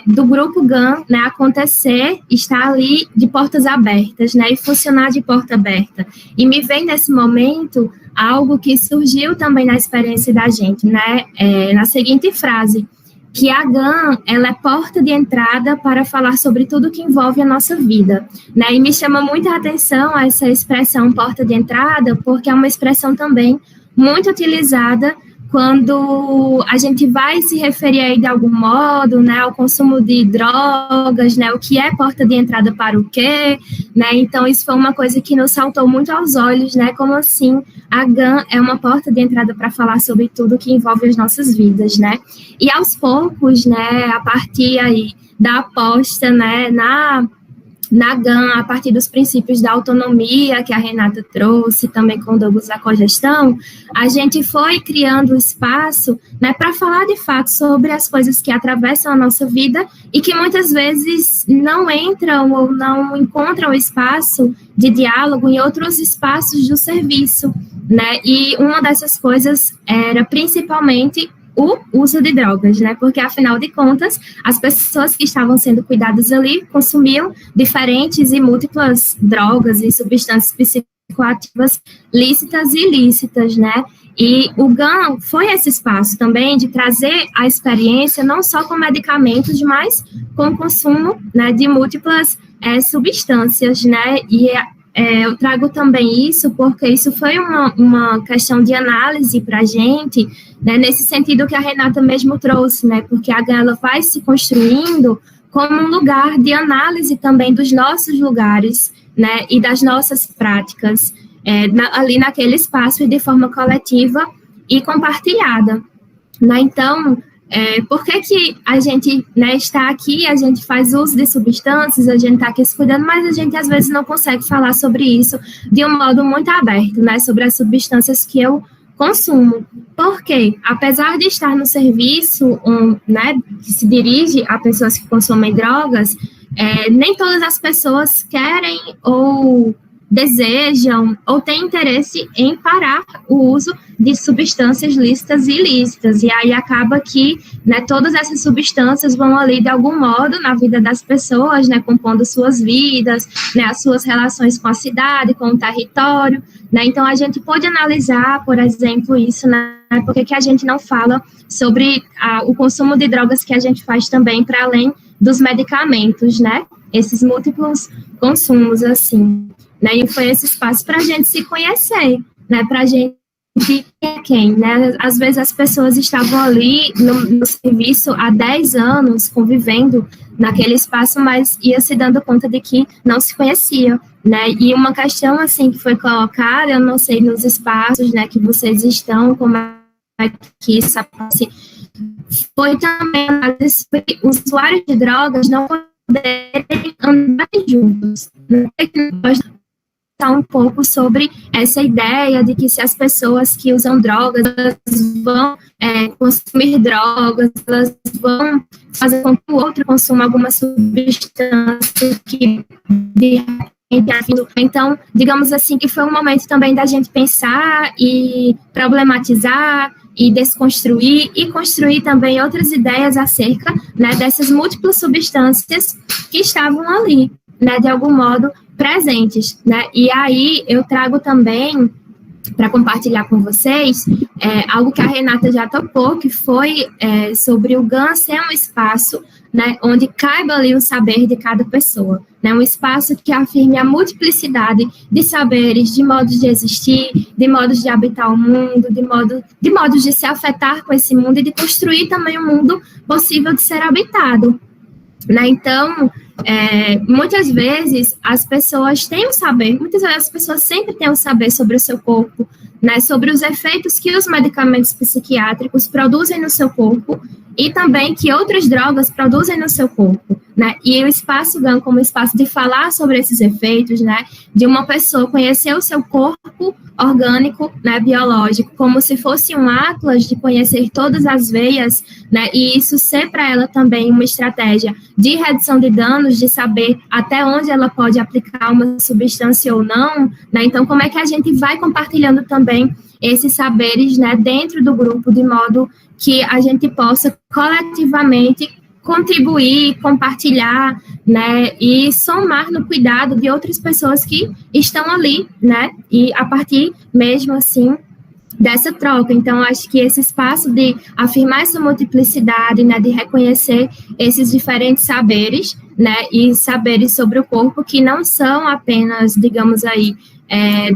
do grupo GAN, né, acontecer, estar ali de portas abertas, né, e funcionar de porta aberta, e me vem nesse momento algo que surgiu também na experiência da gente, né, na seguinte frase, que a GAN, ela é porta de entrada para falar sobre tudo que envolve a nossa vida, né, e me chama muita atenção essa expressão porta de entrada, porque é uma expressão também muito utilizada quando a gente vai se referir aí de algum modo, né, ao consumo de drogas, né, o que é porta de entrada para o quê, né, então isso foi uma coisa que nos saltou muito aos olhos, né, como assim a GAN é uma porta de entrada para falar sobre tudo que envolve as nossas vidas, né, e aos poucos, né, a partir aí da aposta, né, na GAN, a partir dos princípios da autonomia que a Renata trouxe, também com o Douglas da cogestão, a gente foi criando espaço, né, para falar de fato sobre as coisas que atravessam a nossa vida e que muitas vezes não entram ou não encontram espaço de diálogo em outros espaços do serviço, né, e uma dessas coisas era principalmente o uso de drogas, né, porque afinal de contas, as pessoas que estavam sendo cuidadas ali consumiam diferentes e múltiplas drogas e substâncias psicoativas lícitas e ilícitas, né, e o GAN foi esse espaço também de trazer a experiência não só com medicamentos, mas com o consumo, né, de múltiplas substâncias, né, e eu trago também isso porque isso foi uma questão de análise para a gente, né, nesse sentido que a Renata mesmo trouxe, né, porque a GAN ela vai se construindo como um lugar de análise também dos nossos lugares, né, e das nossas práticas, ali naquele espaço e de forma coletiva e compartilhada, né, então, por que a gente, né, está aqui, a gente faz uso de substâncias, a gente está aqui se cuidando, mas a gente às vezes não consegue falar sobre isso de um modo muito aberto, né, sobre as substâncias que eu consumo. Porque, apesar de estar no serviço, né, que se dirige a pessoas que consomem drogas, nem todas as pessoas querem ou desejam ou têm interesse em parar o uso de substâncias lícitas e ilícitas, e aí acaba que, né, todas essas substâncias vão ali de algum modo na vida das pessoas, né, compondo suas vidas, né, as suas relações com a cidade, com o território, né, então a gente pode analisar, por exemplo, isso, né, porque que a gente não fala sobre o consumo de drogas que a gente faz também para além dos medicamentos, né, esses múltiplos consumos, assim. Né, e foi esse espaço para a gente se conhecer, né, para a gente quem, né, às vezes as pessoas estavam ali no serviço há 10 anos, convivendo naquele espaço, mas ia se dando conta de que não se conhecia, né, e uma questão, assim, que foi colocada, eu não sei, nos espaços, né, que vocês estão, como é que isso acontece, foi também os usuários de drogas não poderem andar juntos, né, um pouco sobre essa ideia de que se as pessoas que usam drogas, elas vão consumir drogas, elas vão fazer com que o outro consuma alguma substância que então, digamos assim, que foi um momento também da gente pensar e problematizar e desconstruir e construir também outras ideias acerca, né, dessas múltiplas substâncias que estavam ali, né, de algum modo presentes, né? E aí eu trago também para compartilhar com vocês algo que a Renata já tocou, que foi sobre o GAN ser um espaço, né, onde caiba ali o saber de cada pessoa, né, um espaço que afirme a multiplicidade de saberes, de modos de existir, de modos de habitar o mundo, de modos de se afetar com esse mundo e de construir também um mundo possível de ser habitado, né? Então, muitas vezes as pessoas têm um saber, muitas vezes as pessoas sempre têm um saber sobre o seu corpo, né, sobre os efeitos que os medicamentos psiquiátricos produzem no seu corpo e também que outras drogas produzem no seu corpo, né? E o espaço GAN como espaço de falar sobre esses efeitos, né, de uma pessoa conhecer o seu corpo orgânico, né, biológico, como se fosse um atlas de conhecer todas as veias, né, e isso ser para ela também uma estratégia de redução de danos, de saber até onde ela pode aplicar uma substância ou não, né? Então, como é que a gente vai compartilhando também esses saberes, né, dentro do grupo, de modo que a gente possa coletivamente contribuir, compartilhar, né, e somar no cuidado de outras pessoas que estão ali, né, e a partir mesmo assim dessa troca. Então, acho que esse espaço de afirmar essa multiplicidade, né, de reconhecer esses diferentes saberes, né, e saberes sobre o corpo que não são apenas, digamos aí,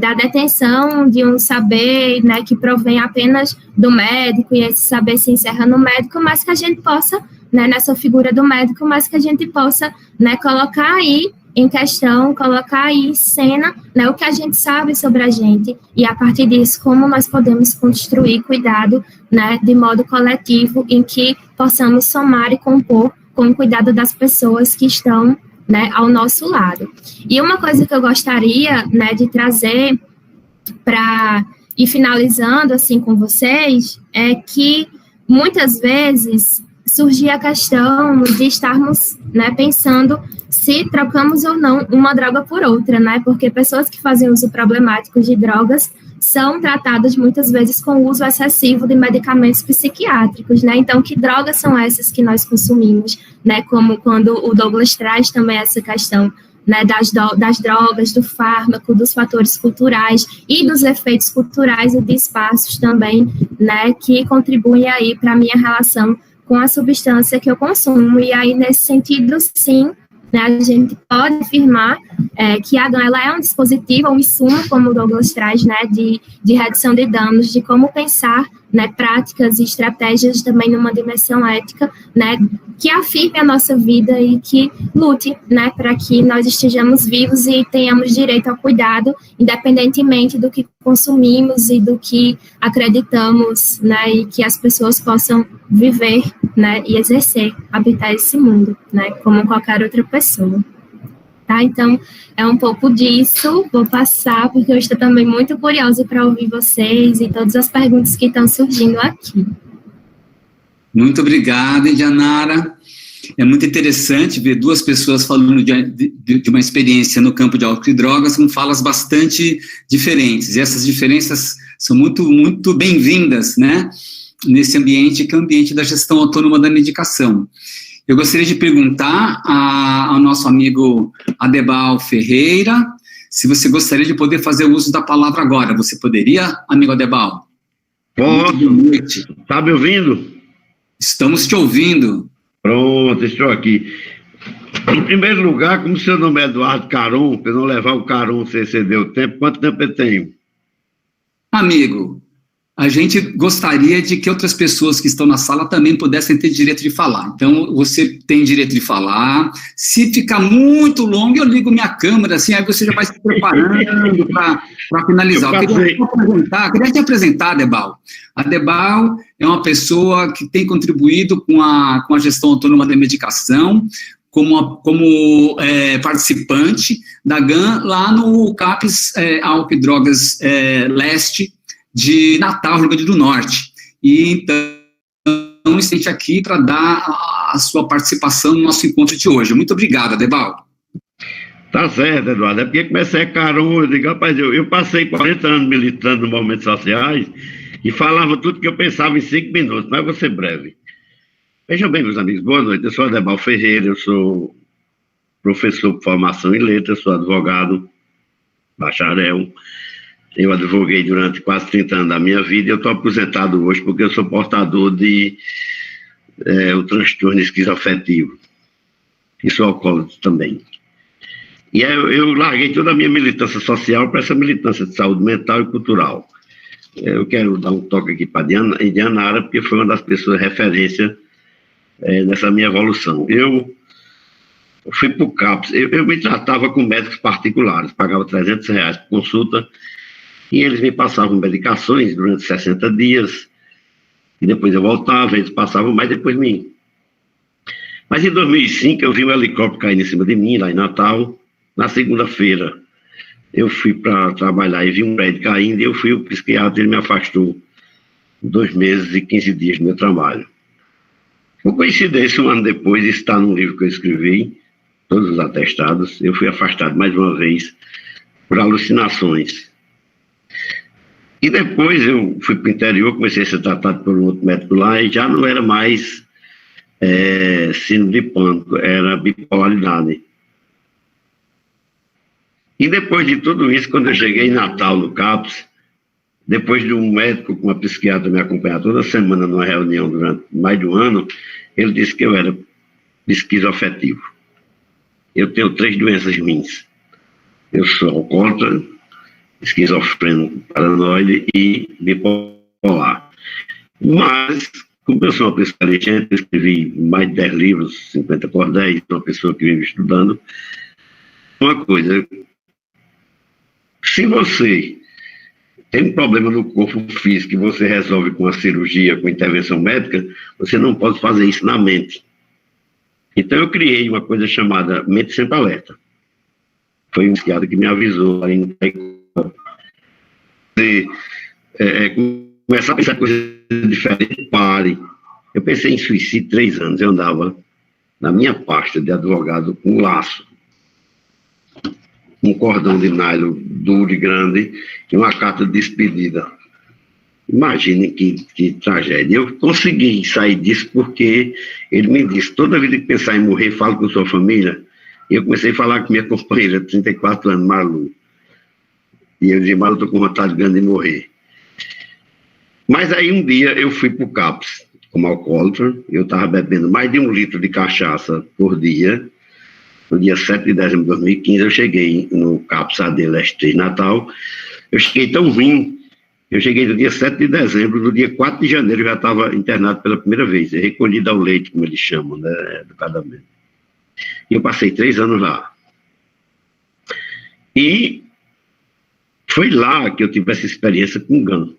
da detenção de um saber, né, que provém apenas do médico, e esse saber se encerra no médico, mas que a gente possa, né, nessa figura do médico, mas que a gente possa, né, colocar aí em questão, colocar aí em cena, né, o que a gente sabe sobre a gente, e a partir disso, como nós podemos construir cuidado, né, de modo coletivo, em que possamos somar e compor com o cuidado das pessoas que estão, né, ao nosso lado. E uma coisa que eu gostaria, né, de trazer para ir finalizando assim com vocês é que muitas vezes surgia a questão de estarmos, né, pensando se trocamos ou não uma droga por outra, né, porque pessoas que fazem uso problemático de drogas são tratadas muitas vezes com o uso excessivo de medicamentos psiquiátricos, né, então que drogas são essas que nós consumimos, né, como quando o Douglas traz também essa questão, né, das drogas, do fármaco, dos fatores culturais e dos efeitos culturais e de espaços também, né, que contribuem aí para a minha relação com a substância que eu consumo. E aí, nesse sentido, sim, né, a gente pode afirmar que a GAN ela é um dispositivo, um insumo, como o Douglas traz, né, de redução de danos, de como pensar, né, práticas e estratégias também numa dimensão ética, né, que afirme a nossa vida e que lute, né, para que nós estejamos vivos e tenhamos direito ao cuidado, independentemente do que consumimos e do que acreditamos, né, e que as pessoas possam viver, né, e exercer, habitar esse mundo, né, como qualquer outra pessoa. Tá? Então, é um pouco disso, vou passar, porque eu estou também muito curiosa para ouvir vocês e todas as perguntas que estão surgindo aqui.
Muito obrigado, Indianara. É muito interessante ver duas pessoas falando de uma experiência no campo de álcool e drogas com falas bastante diferentes, e essas diferenças são muito, muito bem-vindas, né, nesse ambiente, que é o ambiente da gestão autônoma da medicação. Eu gostaria de perguntar ao nosso amigo Adebal Ferreira se você gostaria de poder fazer o uso da palavra agora. Você poderia, amigo Adebal?
Posso. Boa noite. Está me ouvindo?
Estamos te ouvindo.
Pronto, estou aqui. Em primeiro lugar, como seu nome é Eduardo Caron, para não levar o Caron, você excedeu o tempo, quanto tempo eu tenho?
Amigo, a gente gostaria de que outras pessoas que estão na sala também pudessem ter direito de falar. Então, você tem direito de falar. Se ficar muito longo, eu ligo minha câmera, assim, aí você já vai se preparando para finalizar. Eu queria te apresentar, Adebal. Adebal é uma pessoa que tem contribuído com a gestão autônoma da medicação, como participante da GAN lá no CAPES Álcool e Drogas Leste, de Natal, Rio Grande do Norte. E então, estamos aqui para dar a sua participação no nosso encontro de hoje. Muito obrigado, Adebal.
Tá certo, Eduardo. É porque comecei a Caron, eu digo, rapaz, eu passei 40 anos militando nos movimentos sociais e falava tudo que eu pensava em 5 minutos, mas vou ser breve. Vejam bem, meus amigos, boa noite. Eu sou Adebal Ferreira, eu sou professor por formação em letras, sou advogado, bacharel. Eu advoguei durante quase 30 anos da minha vida e eu estou aposentado hoje porque eu sou portador de o transtorno esquizoafetivo. E sou alcoólatra também. E eu larguei toda a minha militância social para essa militância de saúde mental e cultural. Eu quero dar um toque aqui para a Indianara, porque foi uma das pessoas referência nessa minha evolução. Eu fui para o CAPS, eu me tratava com médicos particulares, pagava R$300 por consulta, e eles me passavam medicações durante 60 dias, e depois eu voltava, eles passavam mais depois de mim. Mas em 2005 eu vi um helicóptero caindo em cima de mim, lá em Natal, na segunda-feira. Eu fui para trabalhar e vi um prédio caindo, e eu fui o psiquiatra, ele me afastou 2 meses e 15 dias do meu trabalho. Por coincidência, um ano depois, isso está num livro que eu escrevi, todos os atestados, eu fui afastado mais uma vez por alucinações. E depois eu fui para o interior, comecei a ser tratado por um outro médico lá, e já não era mais síndrome de pânico, era bipolaridade. E depois de tudo isso, quando eu cheguei em Natal, no CAPS, depois de um médico com uma psiquiatra me acompanhar toda semana numa reunião durante mais de um ano, ele disse que eu era esquizoafetivo. Eu tenho 3 doenças minhas. Eu sou alcoólatra, esquizofrênico, paranoide e bipolar. Mas, como eu sou uma pessoa inteligente, eu escrevi mais de 10 livros, 50 cordéis, sou uma pessoa que vive estudando. Uma coisa, se você tem um problema no corpo físico que você resolve com a cirurgia, com intervenção médica, você não pode fazer isso na mente. Então eu criei uma coisa chamada Mente Sempre Alerta. Foi um psiquiatra que me avisou lá em começar a pensar coisas diferentes, pare. Eu pensei em suicídio 3 anos, eu andava na minha pasta de advogado com um laço, um cordão de nylon duro e grande e uma carta de despedida. Imagine que tragédia. Eu consegui sair disso porque ele me disse, toda vida que pensar em morrer, fala com sua família. E eu comecei a falar com minha companheira, 34 anos, Malu. E eu disse, Malu, estou com vontade grande de morrer. Mas aí um dia eu fui para o CAPS como alcoólatra, eu estava bebendo mais de 1 litro de cachaça por dia. No dia 7 de dezembro de 2015, eu cheguei no CAPS AD Leste 3 Natal. Eu cheguei tão ruim, eu cheguei no dia 7 de dezembro, no dia 4 de janeiro eu já estava internado pela primeira vez, recolhido ao leite, como eles chamam, né, educadamente. E eu passei 3 anos lá. E foi lá que eu tive essa experiência com GAN.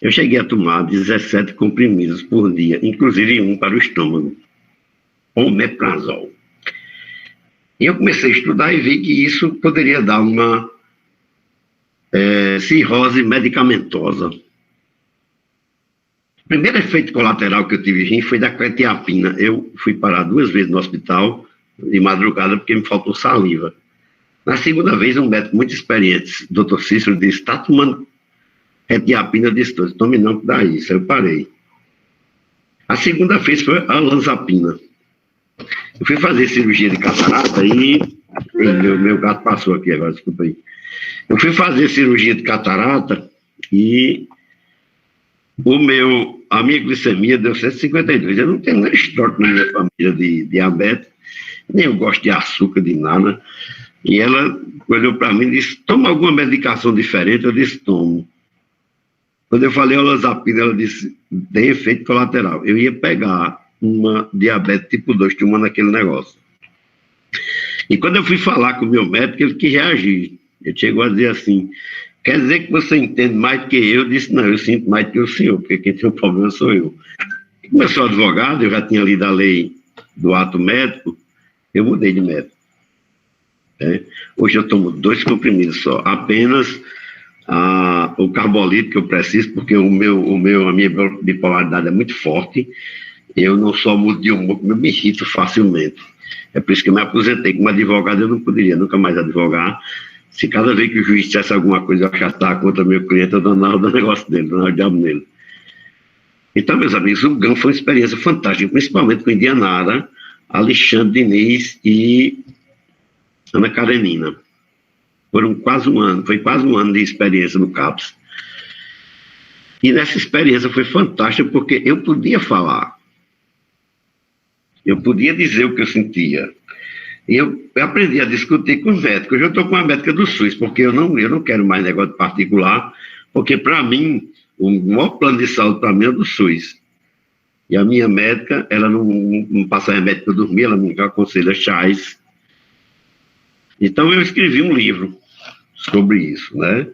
Eu cheguei a tomar 17 comprimidos por dia, inclusive um para o estômago, omeprazol. E eu comecei a estudar e vi que isso poderia dar uma cirrose medicamentosa. O primeiro efeito colateral que eu tive foi da quetiapina. Eu fui parar 2 vezes no hospital de madrugada porque me faltou saliva. Na segunda vez, um médico muito experiente, Dr. Cícero, disse, está tomando quetiapina? Eu disse, tome não, que dá isso. Eu parei. A segunda vez foi a olanzapina. Eu fui fazer cirurgia de catarata e... Meu gato passou aqui agora, desculpa aí. Eu fui fazer cirurgia de catarata e a minha glicemia deu 152. Eu não tenho nem histórico na minha família de diabetes, nem eu gosto de açúcar, de nada. E ela olhou para mim e disse, toma alguma medicação diferente? Eu disse, tomo. Quando eu falei olanzapina, ela disse, tem efeito colateral. Eu ia pegar uma diabetes tipo 2, tomando aquele negócio. E quando eu fui falar com o meu médico, ele quis reagir. Ele chegou a dizer assim, quer dizer que você entende mais do que eu? Eu disse, não, eu sinto mais do que o senhor, porque quem tem o problema sou eu. E como eu sou advogado, eu já tinha lido a lei do ato médico, eu mudei de médico. Hoje eu tomo 2 comprimidos só, apenas o carbolito que eu preciso, porque a minha bipolaridade é muito forte, eu não só mudo de humor, como eu me irrito facilmente. É por isso que eu me aposentei. Como advogado, eu não poderia nunca mais advogar. Se cada vez que o juiz dissesse alguma coisa, eu achatar contra meu cliente, eu danava o negócio dele, danava o diabo nele. Então, meus amigos, o GAN foi uma experiência fantástica, principalmente com Indianara, Alexandre Diniz e Ana Karenina. Foi quase um ano de experiência no CAPS. E nessa experiência foi fantástica, porque eu podia falar. Eu podia dizer o que eu sentia. Eu aprendi a discutir com os médicos. Eu já estou com a médica do SUS, porque eu não quero mais negócio particular, porque, para mim, o maior plano de saúde para mim é do SUS. E a minha médica, ela não passa remédio para eu dormir, ela me aconselha chás. Então, eu escrevi um livro sobre isso, né?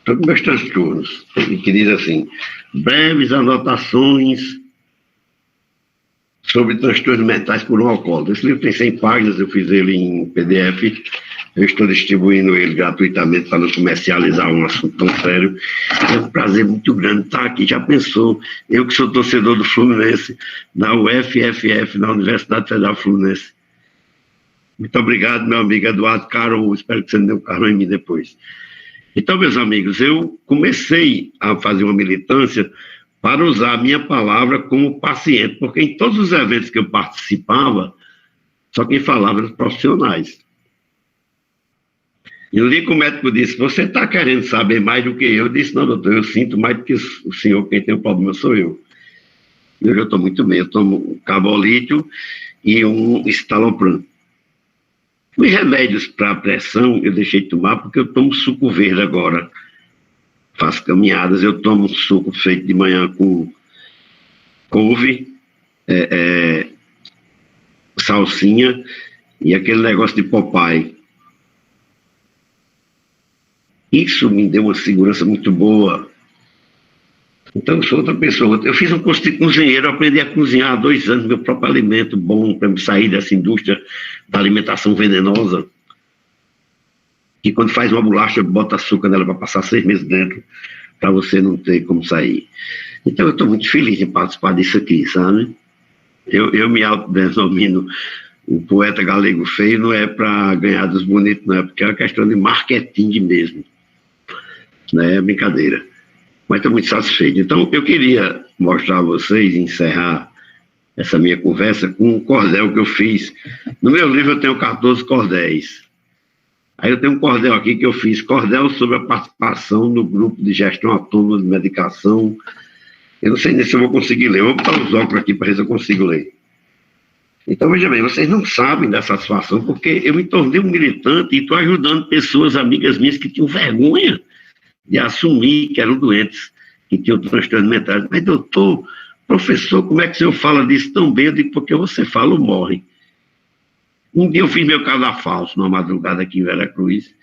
Sobre meus transtornos, que diz assim: breves anotações sobre transtornos mentais por um alcoólatra. Esse livro tem 100 páginas, eu fiz ele em PDF, eu estou distribuindo ele gratuitamente para não comercializar um assunto tão sério. É um prazer muito grande estar aqui. Já pensou, eu que sou torcedor do Fluminense, na UFFF, na Universidade Federal Fluminense. Muito obrigado, meu amigo Eduardo Caro, espero que você me dê um carro em mim depois. Então, meus amigos, eu comecei a fazer uma militância para usar a minha palavra como paciente, porque em todos os eventos que eu participava, só quem falava eram os profissionais. E no dia que o médico disse: você está querendo saber mais do que eu? Eu disse: não, doutor, eu sinto mais do que o senhor, quem tem o problema sou eu. E hoje eu estou muito bem, eu tomo um carbolítio e um estalopram. Os remédios para pressão eu deixei de tomar porque eu tomo suco verde agora. Faço caminhadas, eu tomo um suco feito de manhã com couve, salsinha e aquele negócio de Popeye. Isso me deu uma segurança muito boa. Então eu sou outra pessoa. Eu fiz um curso de cozinheiro, aprendi a cozinhar há 2 anos, meu próprio alimento bom, para me sair dessa indústria da alimentação venenosa. Que quando faz uma bolacha, bota açúcar nela para passar 6 meses dentro, para você não ter como sair. Então eu estou muito feliz em participar disso aqui, sabe? Eu me autodenomino o poeta galego feio, não é para ganhar dos bonitos, não é, porque é uma questão de marketing mesmo. Não é brincadeira. Mas estou muito satisfeito. Então eu queria mostrar a vocês, encerrar essa minha conversa com um cordel que eu fiz. No meu livro eu tenho 14 cordéis. Aí eu tenho um cordel aqui que eu fiz, cordel sobre a participação no grupo de gestão autônoma de medicação. Eu não sei nem se eu vou conseguir ler. Eu vou botar os óculos aqui para ver se eu consigo ler. Então, veja bem, vocês não sabem da satisfação, porque eu me tornei um militante e estou ajudando pessoas, amigas minhas, que tinham vergonha de assumir que eram doentes, que tinham transtornos mentais. Mas, doutor, professor, como é que o senhor fala disso tão bem? Eu digo: porque você fala ou morre. Um dia eu fiz meu cadafalso numa madrugada aqui em Veracruz,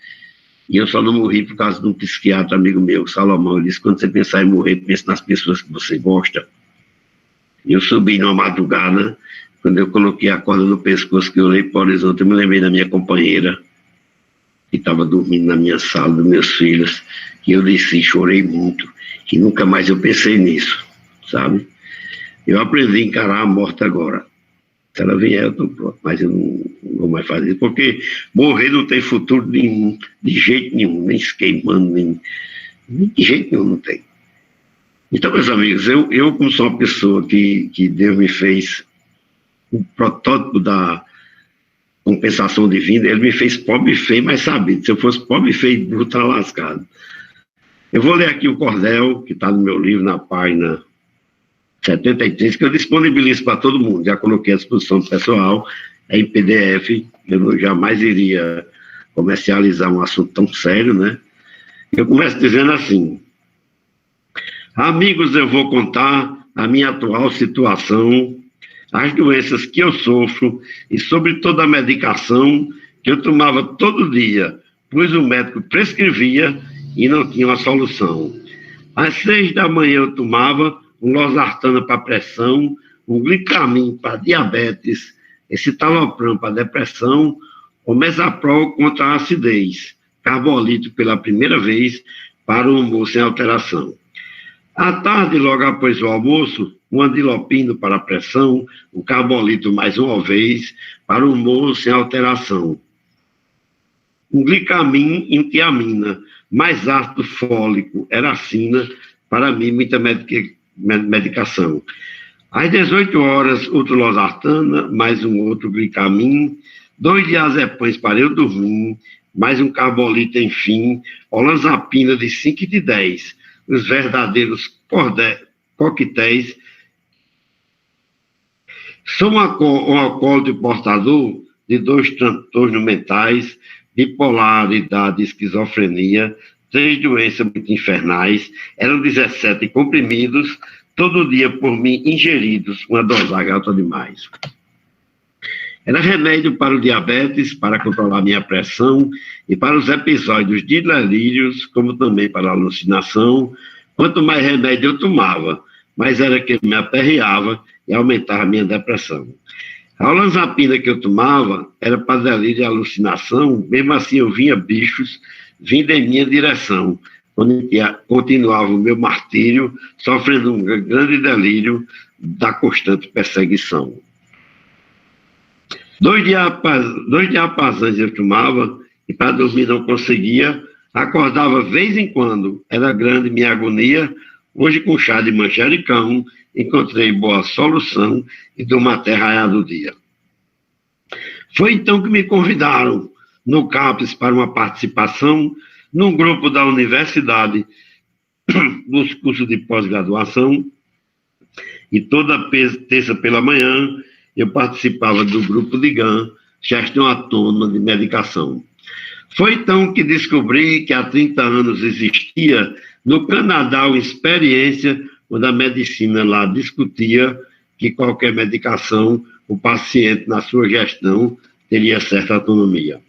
e eu só não morri por causa de um psiquiatra amigo meu, Salomão. Ele disse: quando você pensar em morrer, pense nas pessoas que você gosta. E eu subi numa madrugada, quando eu coloquei a corda no pescoço, que eu olhei para o horizonte, eu me lembrei da minha companheira, que estava dormindo na minha sala, dos meus filhos, e eu desci, chorei muito, e nunca mais eu pensei nisso, sabe? Eu aprendi a encarar a morte agora. Se ela vier, eu estou pronto, mas eu não vou mais fazer isso, porque morrer não tem futuro nenhum, de jeito nenhum, nem se queimando, nem de jeito nenhum não tem. Então, meus amigos, eu como sou uma pessoa que Deus me fez um protótipo da compensação divina, ele me fez pobre e feio, mas sabe, se eu fosse pobre e feio, eu estava lascado. Eu vou ler aqui o cordel, que está no meu livro, na página 73, que eu disponibilizo para todo mundo, já coloquei à disposição pessoal, é em PDF, eu jamais iria comercializar um assunto tão sério, né? Eu começo dizendo assim: amigos, eu vou contar a minha atual situação, as doenças que eu sofro e sobre toda a medicação que eu tomava todo dia, pois o médico prescrevia e não tinha uma solução. Às 6 da manhã eu tomava um losartana para pressão, um glicamin para diabetes, escitalopram para depressão, o mesaprol contra a acidez, carbolítio pela primeira vez para o humor sem alteração. À tarde, logo após o almoço, um andilopino para a pressão, um carbolítio mais uma vez para o humor sem alteração. Um glicamin e um tiamina, mais ácido fólico, eracina, para mim muita medicação. Às 18 horas, outro losartana, mais um outro glicamin, 2 diazepams para eu dormir, mais um carbolito, enfim, olanzapina de 5 e de 10, os verdadeiros coquetéis. Sou um alcoólatra portador de 2 transtornos mentais, bipolaridade e esquizofrenia, 3 doenças muito infernais, eram 17 comprimidos, todo dia por mim ingeridos, uma dosagem alta demais. Era remédio para o diabetes, para controlar minha pressão e para os episódios de delírios, como também para a alucinação. Quanto mais remédio eu tomava, mais era que me aperreava e aumentava a minha depressão. A olanzapina que eu tomava era para delírio e alucinação, mesmo assim eu via bichos vindo em minha direção. Continuava o meu martírio, sofrendo um grande delírio da constante perseguição. 2 diapasões eu tomava e para dormir não conseguia, acordava de vez em quando, era grande minha agonia. Hoje com chá de manjericão encontrei boa solução e durmo até raiar do dia. Foi então que me convidaram no CAPES para uma participação num grupo da universidade nos cursos de pós-graduação, e toda terça pela manhã eu participava do grupo de GAN, Gestão Autônoma de Medicação. Foi então que descobri que há 30 anos existia no Canadá uma experiência onde a medicina lá discutia que qualquer medicação, o paciente na sua gestão teria certa autonomia.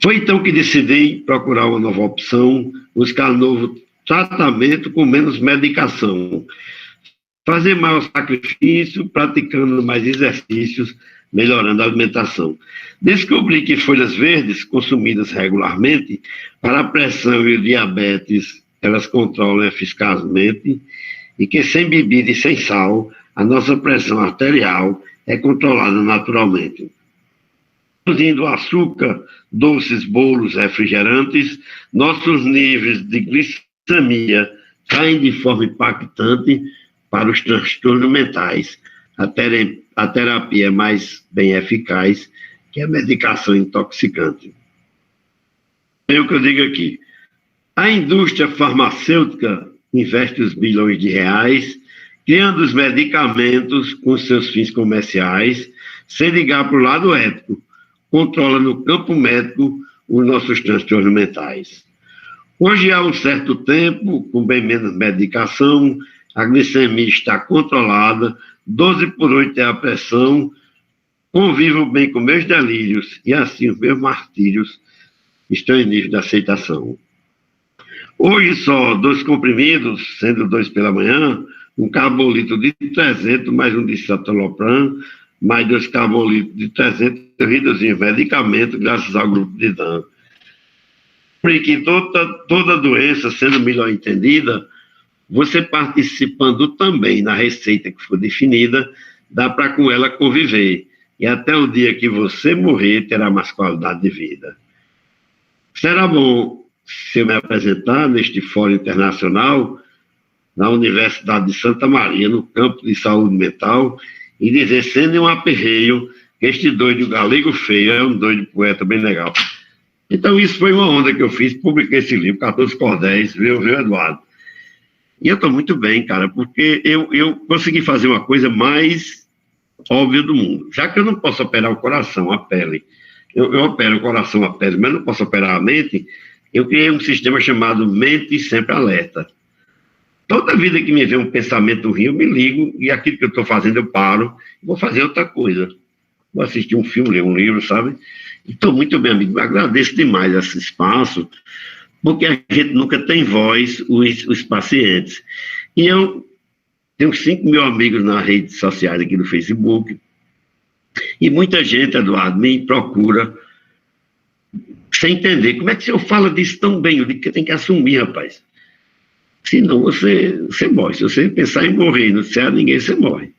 Foi então que decidi procurar uma nova opção, buscar um novo tratamento com menos medicação, fazer maior sacrifício, praticando mais exercícios, melhorando a alimentação. Descobri que folhas verdes, consumidas regularmente, para a pressão e o diabetes, elas controlam eficazmente, e que sem bebida e sem sal, a nossa pressão arterial é controlada naturalmente. Reduzindo açúcar, doces, bolos, refrigerantes, nossos níveis de glicemia caem de forma impactante para os transtornos mentais. A terapia é mais bem eficaz que a medicação intoxicante. É o que eu digo aqui. A indústria farmacêutica investe os bilhões de reais criando os medicamentos com seus fins comerciais, sem ligar para o lado ético, controla no campo médico os nossos transtornos mentais. Hoje, há um certo tempo, com bem menos medicação, a glicemia está controlada, 12/8 é a pressão, convivo bem com meus delírios e assim os meus martírios estão em nível de aceitação. Hoje só 2 comprimidos, sendo 2 pela manhã, um carbolito de 300, mais um de citalopram, mais 2 carbolitos de 300, eu reduzi o medicamento graças ao grupo de Dan. Porque toda doença, sendo melhor entendida, você participando também na receita que for definida, dá para com ela conviver. E até o dia que você morrer, terá mais qualidade de vida. Será bom se eu me apresentar neste fórum internacional, na Universidade de Santa Maria, no campo de saúde mental, e dizer, sem nenhum aperreio, que este doido galego feio é um doido poeta bem legal. Então, isso foi uma onda que eu fiz, publiquei esse livro, 14 Cordéis, viu, Eduardo? E eu estou muito bem, cara, porque eu consegui fazer uma coisa mais óbvia do mundo. Já que eu não posso operar o coração, a pele, eu opero o coração, a pele, mas não posso operar a mente, eu criei um sistema chamado Mente Sempre Alerta. Toda vida que me vem um pensamento ruim, eu me ligo, e aquilo que eu estou fazendo eu paro, e vou fazer outra coisa. Vou assistir um filme, ler um livro, sabe? Estou muito bem, amigo, agradeço demais esse espaço, porque a gente nunca tem voz, os pacientes. E eu tenho 5 mil amigos nas redes sociais aqui no Facebook, e muita gente, Eduardo, me procura sem entender. Como é que o senhor fala disso tão bem? Eu digo que tem que assumir, rapaz. Senão você morre. Se você pensar em morrer, não disser a ninguém, você morre.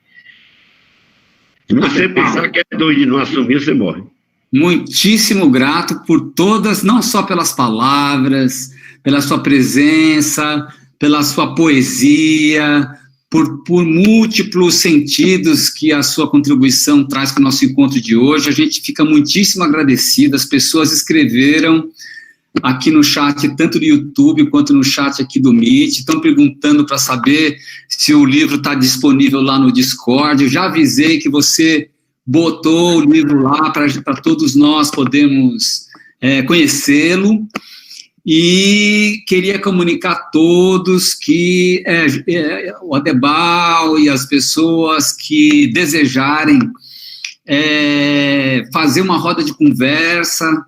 Se você pensar que é doido e não assumir, você morre.
Muitíssimo grato por todas, não só pelas palavras, pela sua presença, pela sua poesia, por múltiplos sentidos que a sua contribuição traz para o nosso encontro de hoje. A gente fica muitíssimo agradecido. As pessoas escreveram aqui no chat, tanto do YouTube quanto no chat aqui do Meet, estão perguntando para saber se o livro está disponível lá no Discord. Eu já avisei que você botou o livro lá para todos nós podermos conhecê-lo, e queria comunicar a todos que o Adebal e as pessoas que desejarem fazer uma roda de conversa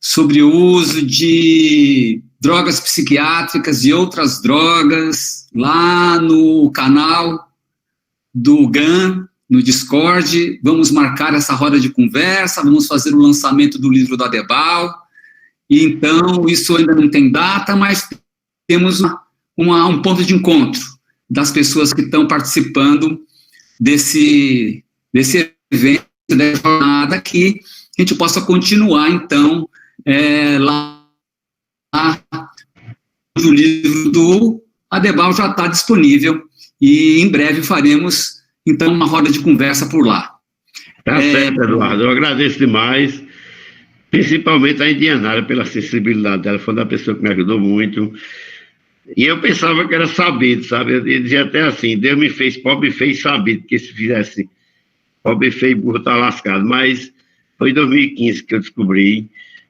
sobre o uso de drogas psiquiátricas e outras drogas, lá no canal do GAN, no Discord. Vamos marcar essa roda de conversa, vamos fazer o lançamento do livro do Adebal. E então, isso ainda não tem data, mas temos um ponto de encontro das pessoas que estão participando desse evento, dessa jornada, que a gente possa continuar, então, lá o livro do Adebal já está disponível, e em breve faremos, então, uma roda de conversa por lá.
Tá certo, Eduardo, eu agradeço demais, principalmente a Indianária pela sensibilidade dela, foi uma pessoa que me ajudou muito, e eu pensava que era sabido, sabe, eu dizia até assim, Deus me fez pobre e fez sabido, que se fizesse pobre, feio, burro, tá lascado, mas foi em 2015 que eu descobri.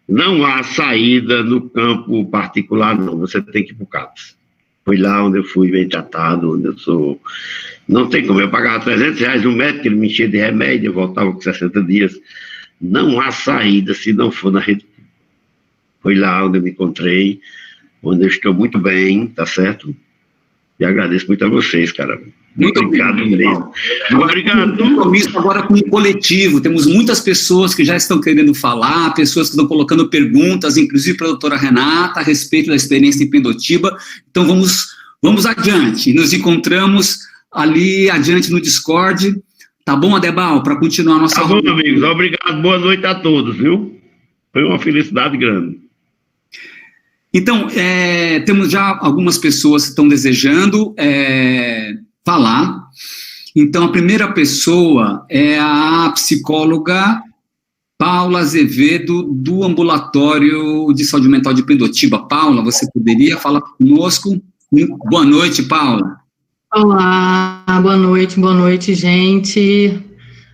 Não há saída no campo particular, não. Você tem que ir para o CAPS. Foi lá onde eu fui bem tratado, onde eu sou... Não tem como. Eu pagava R$300 no médico, ele me enchia de remédio, eu voltava com 60 dias. Não há saída se não for na rede. Foi lá onde eu me encontrei, onde eu estou muito bem, tá certo? E agradeço muito a vocês, cara. Muito obrigado mesmo. Obrigado.
Compromisso agora com o coletivo. Temos muitas pessoas que já estão querendo falar, pessoas que estão colocando perguntas, inclusive para a doutora Renata, a respeito da experiência em Pindotiba. Então, vamos adiante. Nos encontramos ali adiante no Discord. Tá bom, Adebal? Para continuar a nossa...
Tá bom, amigos. Obrigado. Boa noite a todos, viu? Foi uma felicidade grande.
Então, temos já algumas pessoas que estão desejando falar. Então, a primeira pessoa é a psicóloga Paula Azevedo, do Ambulatório de Saúde Mental de Pindotiba. Paula, você poderia falar conosco? Boa noite, Paula.
Olá, boa noite, gente.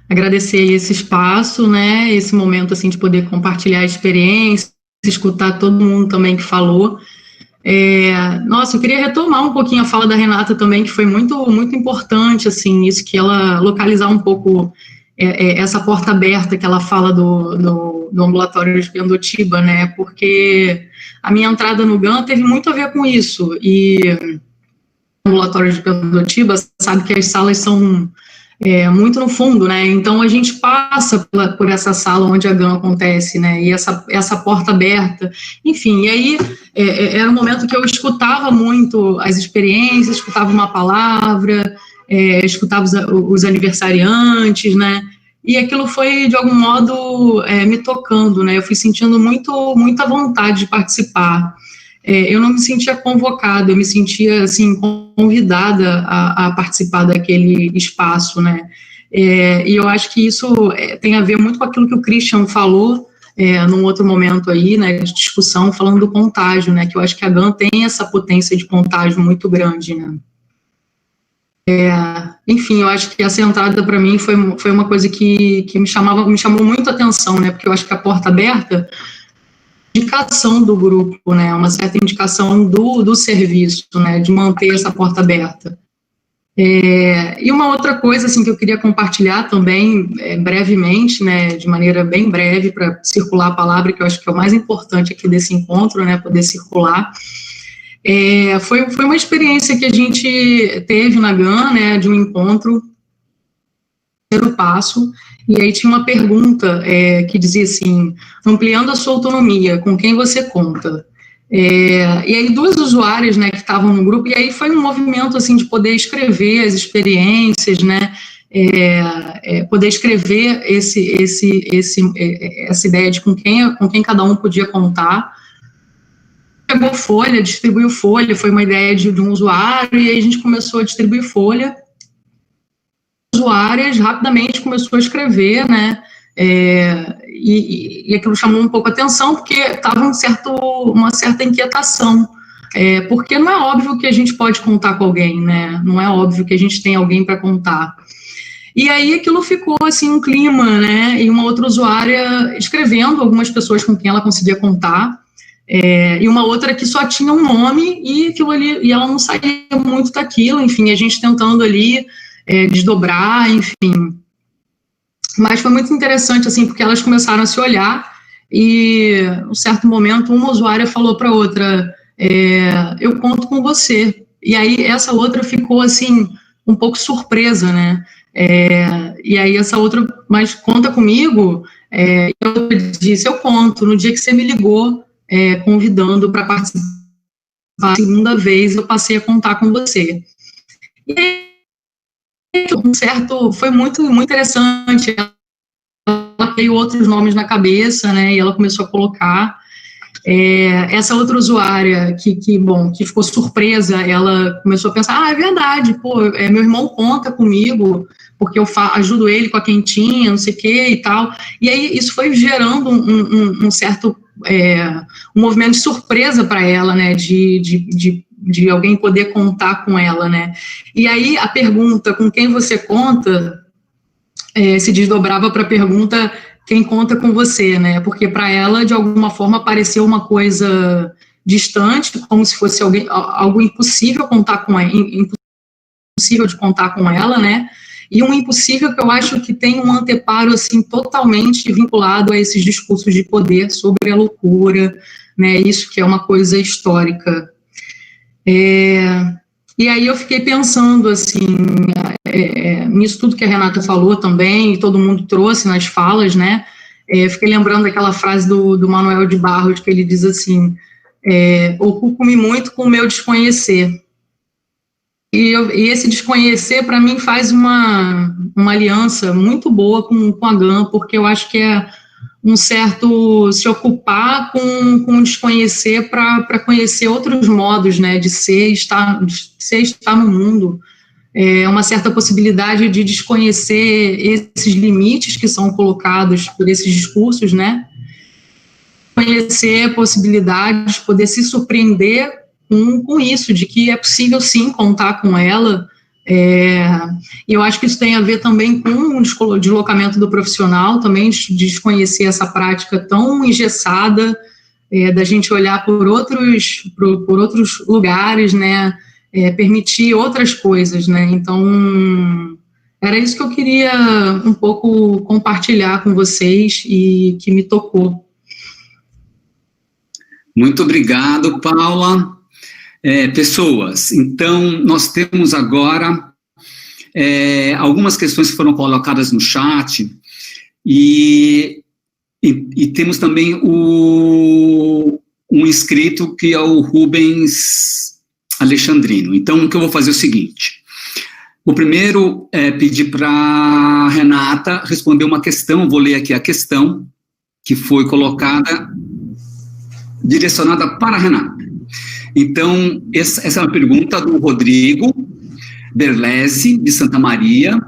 Agradecer esse espaço, né, esse momento, assim, de poder compartilhar a experiência, escutar todo mundo também que falou. Nossa, eu queria retomar um pouquinho a fala da Renata também, que foi muito, muito importante, assim, isso que ela localizar um pouco essa porta aberta que ela fala do ambulatório de Pindotiba, né, porque a minha entrada no GAN teve muito a ver com isso, e o ambulatório de Pindotiba sabe que as salas são muito no fundo, né, então a gente passa por essa sala onde a GAN acontece, né, e essa porta aberta, enfim, e aí era um momento que eu escutava muito as experiências, escutava uma palavra, escutava os aniversariantes, né, e aquilo foi, de algum modo, me tocando, né, eu fui sentindo muita vontade de participar. Eu não me sentia convocada, eu me sentia, assim, convidada a participar daquele espaço, né, e eu acho que isso tem a ver muito com aquilo que o Christian falou, num outro momento aí, né, de discussão, falando do contágio, né, que eu acho que a GAN tem essa potência de contágio muito grande, né. Enfim, eu acho que essa entrada para mim foi uma coisa que me chamou muito a atenção, né, porque eu acho que a porta aberta, indicação do grupo, né, uma certa indicação do serviço, né, de manter essa porta aberta. E uma outra coisa, assim, que eu queria compartilhar também, brevemente, né, de maneira bem breve, para circular a palavra, que eu acho que é o mais importante aqui desse encontro, né, poder circular, foi uma experiência que a gente teve na GAN, né, de um encontro, primeiro passo, e aí tinha uma pergunta que dizia assim, ampliando a sua autonomia, com quem você conta? E aí duas usuárias, né, que estavam no grupo, e aí foi um movimento, assim, de poder escrever as experiências, né, poder escrever essa ideia de com quem cada um podia contar. pegou folha, distribuiu folha, foi uma ideia de um usuário, e aí a gente começou a distribuir folha. Usuárias rapidamente começou a escrever, né, e aquilo chamou um pouco a atenção, porque estava uma certa inquietação, porque não é óbvio que a gente pode contar com alguém, né, não é óbvio que a gente tem alguém para contar. E aí aquilo ficou, assim, um clima, né, e uma outra usuária escrevendo algumas pessoas com quem ela conseguia contar, e uma outra que só tinha um nome, e aquilo ali, e ela não saía muito daquilo, enfim, a gente tentando ali desdobrar, enfim. Mas foi muito interessante, assim, porque elas começaram a se olhar, e, em um certo momento, uma usuária falou para outra, eu conto com você. E aí, essa outra ficou, assim, um pouco surpresa, né? E aí, essa outra, mas conta comigo, eu disse, eu conto. No dia que você me ligou, convidando para participar a segunda vez, eu passei a contar com você. E aí, foi muito, muito interessante. Ela veio outros nomes na cabeça, né, e ela começou a colocar. Essa outra usuária que ficou surpresa, ela começou a pensar, é verdade, pô, meu irmão conta comigo, porque eu ajudo ele com a quentinha, não sei o que e tal. E aí isso foi gerando um certo um movimento de surpresa para ela, né, de alguém poder contar com ela, né. E aí a pergunta, com quem você conta, se desdobrava para a pergunta, quem conta com você, né, porque para ela, de alguma forma, pareceu uma coisa distante, como se fosse algo impossível contar com ela, impossível de contar com ela, né, e um impossível que eu acho que tem um anteparo, assim, totalmente vinculado a esses discursos de poder sobre a loucura, né, isso que é uma coisa histórica. E aí eu fiquei pensando, assim, nisso tudo que a Renata falou também, e todo mundo trouxe nas falas, né, fiquei lembrando daquela frase do Manuel de Barros, que ele diz assim, ocupo-me muito com o meu desconhecer. E esse desconhecer, para mim, faz uma aliança muito boa com a GAN, porque eu acho que é um certo se ocupar com o desconhecer para conhecer outros modos, né, de ser e estar no mundo. Uma certa possibilidade de desconhecer esses limites que são colocados por esses discursos, né, conhecer possibilidades, poder se surpreender com isso, de que é possível sim contar com ela, e eu acho que isso tem a ver também com o deslocamento do profissional, também de desconhecer essa prática tão engessada, da gente olhar por outros lugares, né, permitir outras coisas, né, então era isso que eu queria um pouco compartilhar com vocês e que me tocou.
Muito obrigado, Paula. Pessoas, então nós temos agora algumas questões que foram colocadas no chat e temos também um inscrito que é o Rubens Alexandrino. Então o que eu vou fazer é o seguinte, o primeiro é pedir para a Renata responder uma questão, vou ler aqui a questão que foi colocada, direcionada para a Renata. Então, essa é uma pergunta do Rodrigo Berlese, de Santa Maria,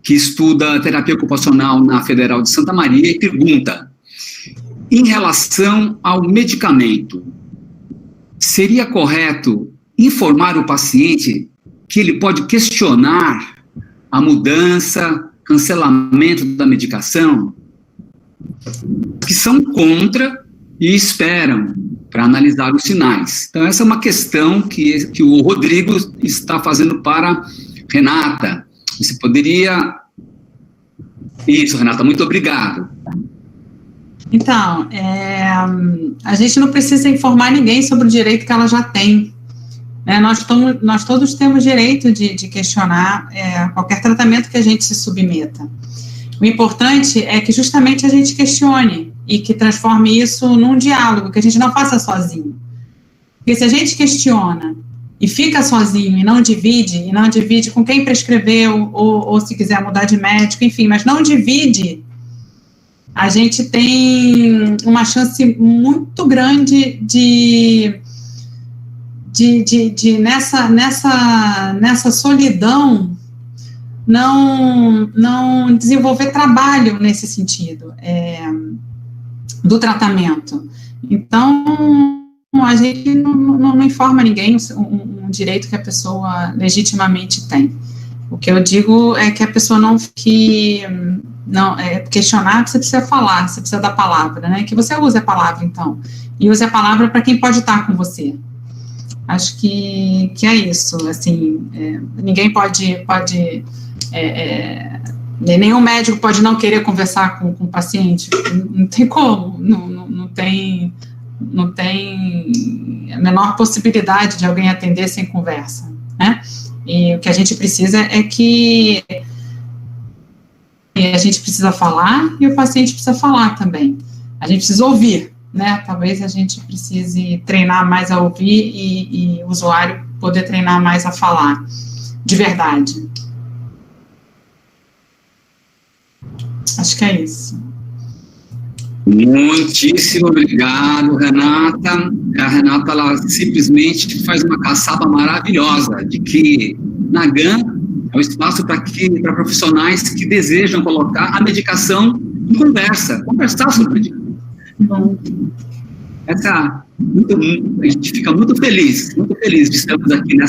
que estuda terapia ocupacional na Federal de Santa Maria, e pergunta, em relação ao medicamento, seria correto informar o paciente que ele pode questionar a mudança, cancelamento da medicação, que são contra e esperam para analisar os sinais. Então, essa é uma questão que o Rodrigo está fazendo para Renata. Você poderia... Isso, Renata, muito obrigado.
Então, a gente não precisa informar ninguém sobre o direito que ela já tem. Nós todos temos direito de questionar qualquer tratamento que a gente se submeta. O importante é que justamente a gente questione e que transforme isso num diálogo, que a gente não faça sozinho. Porque se a gente questiona e fica sozinho e não divide com quem prescreveu, ou se quiser mudar de médico, enfim, mas não divide, a gente tem uma chance muito grande de nessa solidão não desenvolver trabalho nesse sentido do tratamento. Então, a gente não informa ninguém um direito que a pessoa legitimamente tem. O que eu digo é que a pessoa não fique... questionar, você precisa falar, você precisa da palavra, né? Que você use a palavra, então. E use a palavra para quem pode estar com você. Acho que é isso, assim, ninguém pode nenhum médico pode não querer conversar com o paciente, não tem como, não tem a menor possibilidade de alguém atender sem conversa, né? E o que a gente precisa é que a gente precisa falar e o paciente precisa falar também. A gente precisa ouvir, né? Talvez a gente precise treinar mais a ouvir e o usuário poder treinar mais a falar, de verdade. Acho que é isso.
Muitíssimo obrigado, Renata. A Renata, ela simplesmente faz uma caçapa maravilhosa de que na GAN é um espaço para profissionais que desejam colocar a medicação em conversar sobre a medicação. Bom, a gente fica muito feliz de estarmos aqui na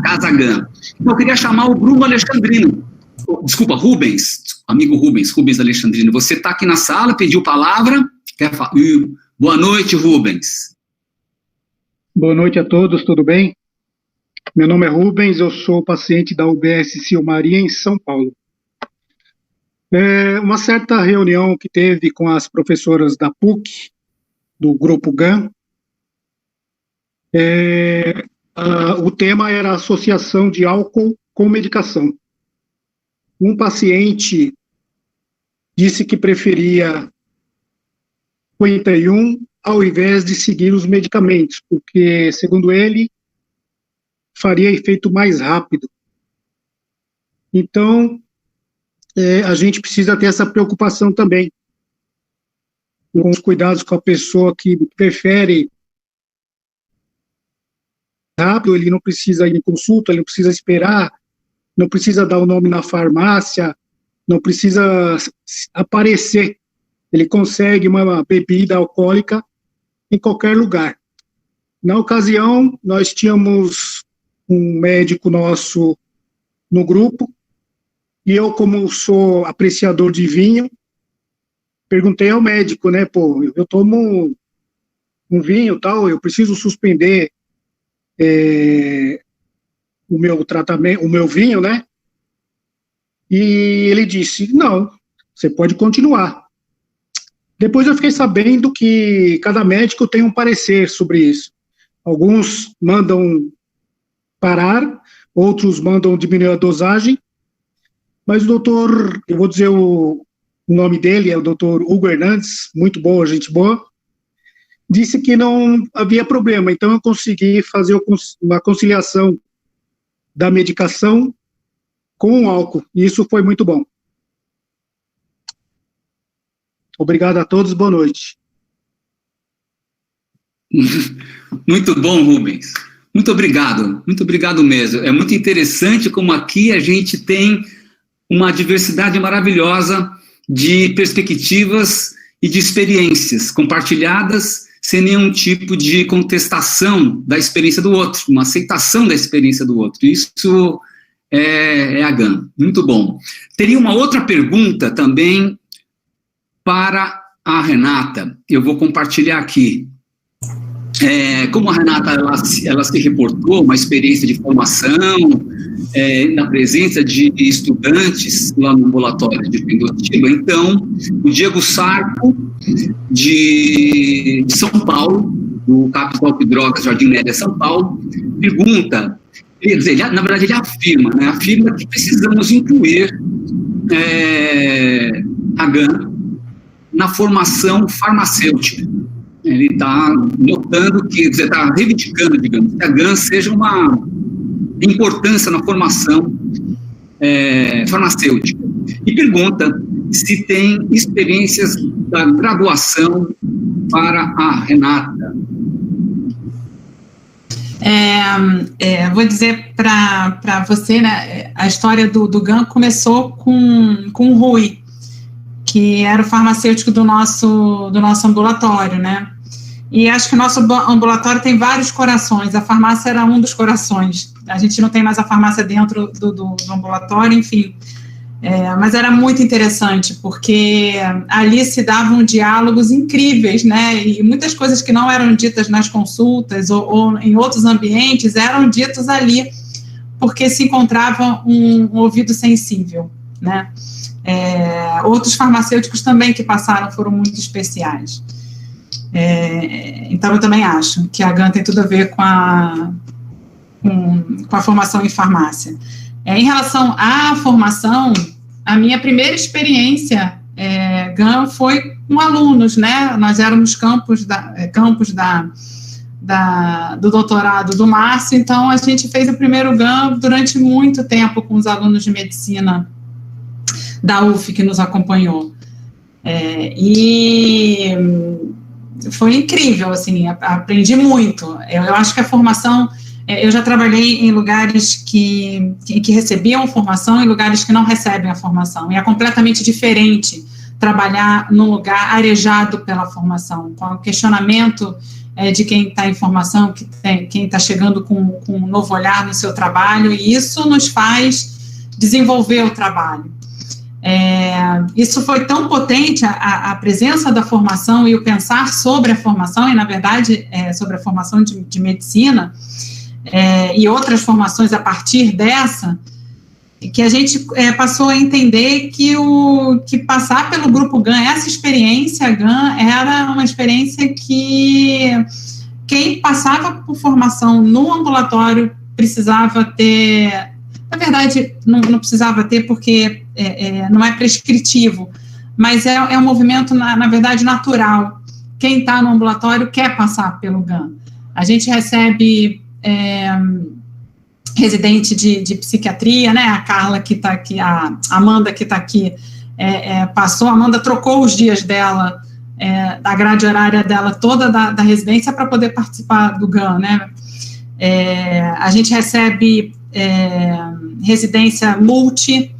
Casa GAN. Eu queria chamar o Bruno Alexandrino. Desculpa, amigo Rubens Alexandrino, você está aqui na sala, pediu palavra, boa noite, Rubens.
Boa noite a todos, tudo bem? Meu nome é Rubens, eu sou paciente da UBS Silmaria, em São Paulo. Uma certa reunião que teve com as professoras da PUC, do Grupo GAN, o tema era a associação de álcool com medicação. Um paciente disse que preferia 51 ao invés de seguir os medicamentos, porque, segundo ele, faria efeito mais rápido. Então, a gente precisa ter essa preocupação também, com os cuidados com a pessoa que prefere rápido, ele não precisa ir em consulta, ele não precisa esperar, não precisa dar o nome na farmácia, não precisa aparecer. Ele consegue uma bebida alcoólica em qualquer lugar. Na ocasião, nós tínhamos um médico nosso no grupo, e eu, como sou apreciador de vinho, perguntei ao médico, né, eu tomo um vinho tal, eu preciso suspender o meu tratamento, o meu vinho, né? E ele disse, não, você pode continuar. Depois eu fiquei sabendo que cada médico tem um parecer sobre isso. Alguns mandam parar, outros mandam diminuir a dosagem, mas o doutor, eu vou dizer o nome dele, é o doutor Hugo Hernandes, muito boa, gente boa, disse que não havia problema, então eu consegui fazer uma conciliação da medicação com o álcool, e isso foi muito bom. Obrigado a todos, boa noite.
Muito bom, Rubens. Muito obrigado mesmo. É muito interessante como aqui a gente tem uma diversidade maravilhosa de perspectivas e de experiências compartilhadas sem nenhum tipo de contestação da experiência do outro, uma aceitação da experiência do outro. Isso é a GAN. Muito bom. Teria uma outra pergunta também para a Renata. Eu vou compartilhar aqui. Como a Renata ela se reportou uma experiência de formação na presença de estudantes lá no ambulatório de Pindotiba, então o Diego Sarco de São Paulo, do Capital de Drogas Jardim Média São Paulo, pergunta, quer dizer, na verdade ele afirma que precisamos incluir a GAN na formação farmacêutica. Ele está notando que, você está reivindicando, digamos, que a GAN seja uma importância na formação farmacêutica. E pergunta se tem experiências da graduação para a Renata.
Vou dizer para você, né, a história do GAN começou com o Rui, que era o farmacêutico do nosso ambulatório, né? E acho que o nosso ambulatório tem vários corações, a farmácia era um dos corações. A gente não tem mais a farmácia dentro do ambulatório, enfim. Mas era muito interessante, porque ali se davam diálogos incríveis, né? E muitas coisas que não eram ditas nas consultas ou em outros ambientes eram ditas ali, porque se encontrava um ouvido sensível, né? Outros farmacêuticos também que passaram foram muito especiais. Então, eu também acho que a GAN tem tudo a ver com a formação em farmácia. Em relação à formação, a minha primeira experiência GAN foi com alunos, né? Nós éramos campos do doutorado do Márcio, então a gente fez o primeiro GAN durante muito tempo com os alunos de medicina da UF que nos acompanhou. E foi incrível, assim, aprendi muito. Eu acho que a formação... Eu já trabalhei em lugares que recebiam formação e lugares que não recebem a formação, e é completamente diferente trabalhar num lugar arejado pela formação, com o questionamento de quem está em formação, quem está chegando com um novo olhar no seu trabalho, e isso nos faz desenvolver o trabalho. Isso foi tão potente, a presença da formação e o pensar sobre a formação, e na verdade sobre a formação de medicina, e outras formações a partir dessa, que a gente passou a entender que passar pelo grupo GAN, essa experiência GAN, era uma experiência que quem passava por formação no ambulatório precisava ter, na verdade, não precisava ter porque não é prescritivo, mas é um movimento, na verdade, natural. Quem está no ambulatório quer passar pelo GAN. A gente recebe residente de psiquiatria, né, a Carla que está aqui, a Amanda que está aqui, passou, a Amanda trocou os dias dela, da grade horária dela toda da residência para poder participar do GAN, né. A gente recebe residência multi,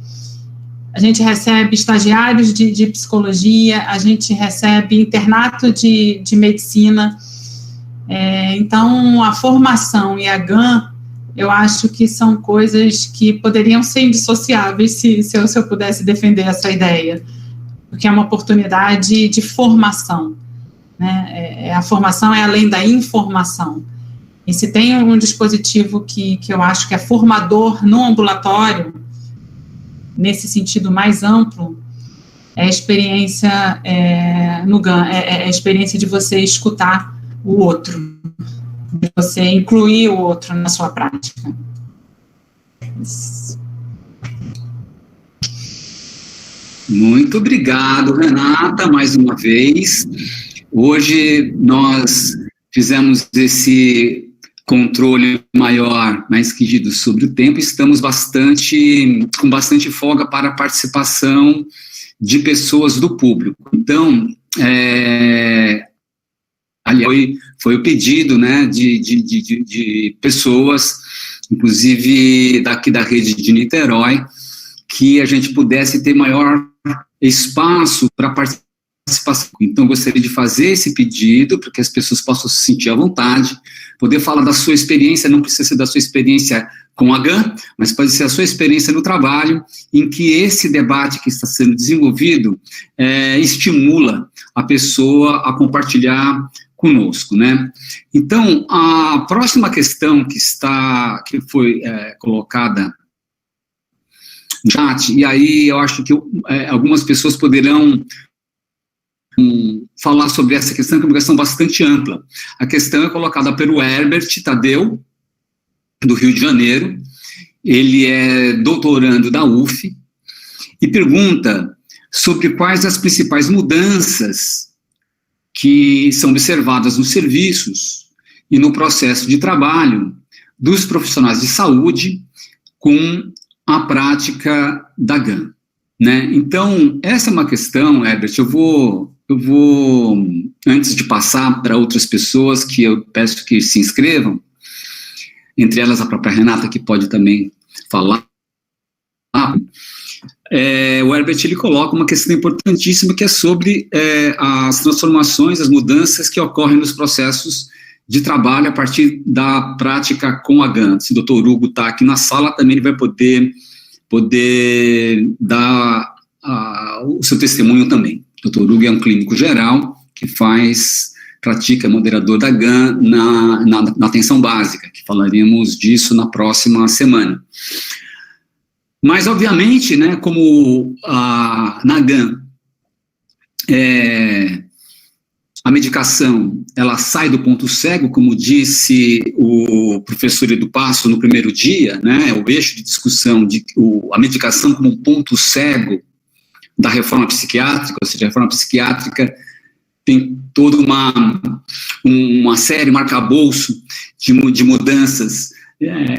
a gente recebe estagiários de psicologia, a gente recebe internato de medicina. Então, a formação e a GAN, eu acho que são coisas que poderiam ser indissociáveis se eu pudesse defender essa ideia, porque é uma oportunidade de formação, né? A formação é além da informação, e se tem um dispositivo que eu acho que é formador no ambulatório, nesse sentido mais amplo, é a experiência no GAN, é a experiência de você escutar o outro, de você incluir o outro na sua prática.
Muito obrigado, Renata, mais uma vez. Hoje nós fizemos esse controle maior, mais rígido sobre o tempo, estamos com bastante folga para a participação de pessoas do público. Então, ali foi o pedido, né, de pessoas, inclusive daqui da rede de Niterói, que a gente pudesse ter maior espaço para participação. Então, gostaria de fazer esse pedido, para que as pessoas possam se sentir à vontade, poder falar da sua experiência, não precisa ser da sua experiência com a GAN, mas pode ser a sua experiência no trabalho, em que esse debate que está sendo desenvolvido estimula a pessoa a compartilhar conosco, né? Então, a próxima questão que foi colocada no chat, e aí eu acho que algumas pessoas poderão falar sobre essa questão, que é uma questão bastante ampla. A questão é colocada pelo Herbert Tadeu, do Rio de Janeiro. Ele é doutorando da UF e pergunta sobre quais as principais mudanças que são observadas nos serviços e no processo de trabalho dos profissionais de saúde com a prática da GAN, né? Então, essa é uma questão, Herbert, eu vou, antes de passar para outras pessoas que eu peço que se inscrevam, entre elas a própria Renata, que pode também falar, o Herbert, ele coloca uma questão importantíssima, que é sobre as transformações, as mudanças que ocorrem nos processos de trabalho a partir da prática com a GAN. Se o Dr. Hugo está aqui na sala, também ele vai poder dar o seu testemunho também. O Dr. Hugo é um clínico geral que pratica moderador da GAN na atenção básica, que falaremos disso na próxima semana. Mas, obviamente, né, como na GAN, a medicação, ela sai do ponto cego, como disse o professor Edu Passo no primeiro dia, né, o eixo de discussão de a medicação como um ponto cego da reforma psiquiátrica, ou seja, a reforma psiquiátrica tem toda uma série, um arcabouço de mudanças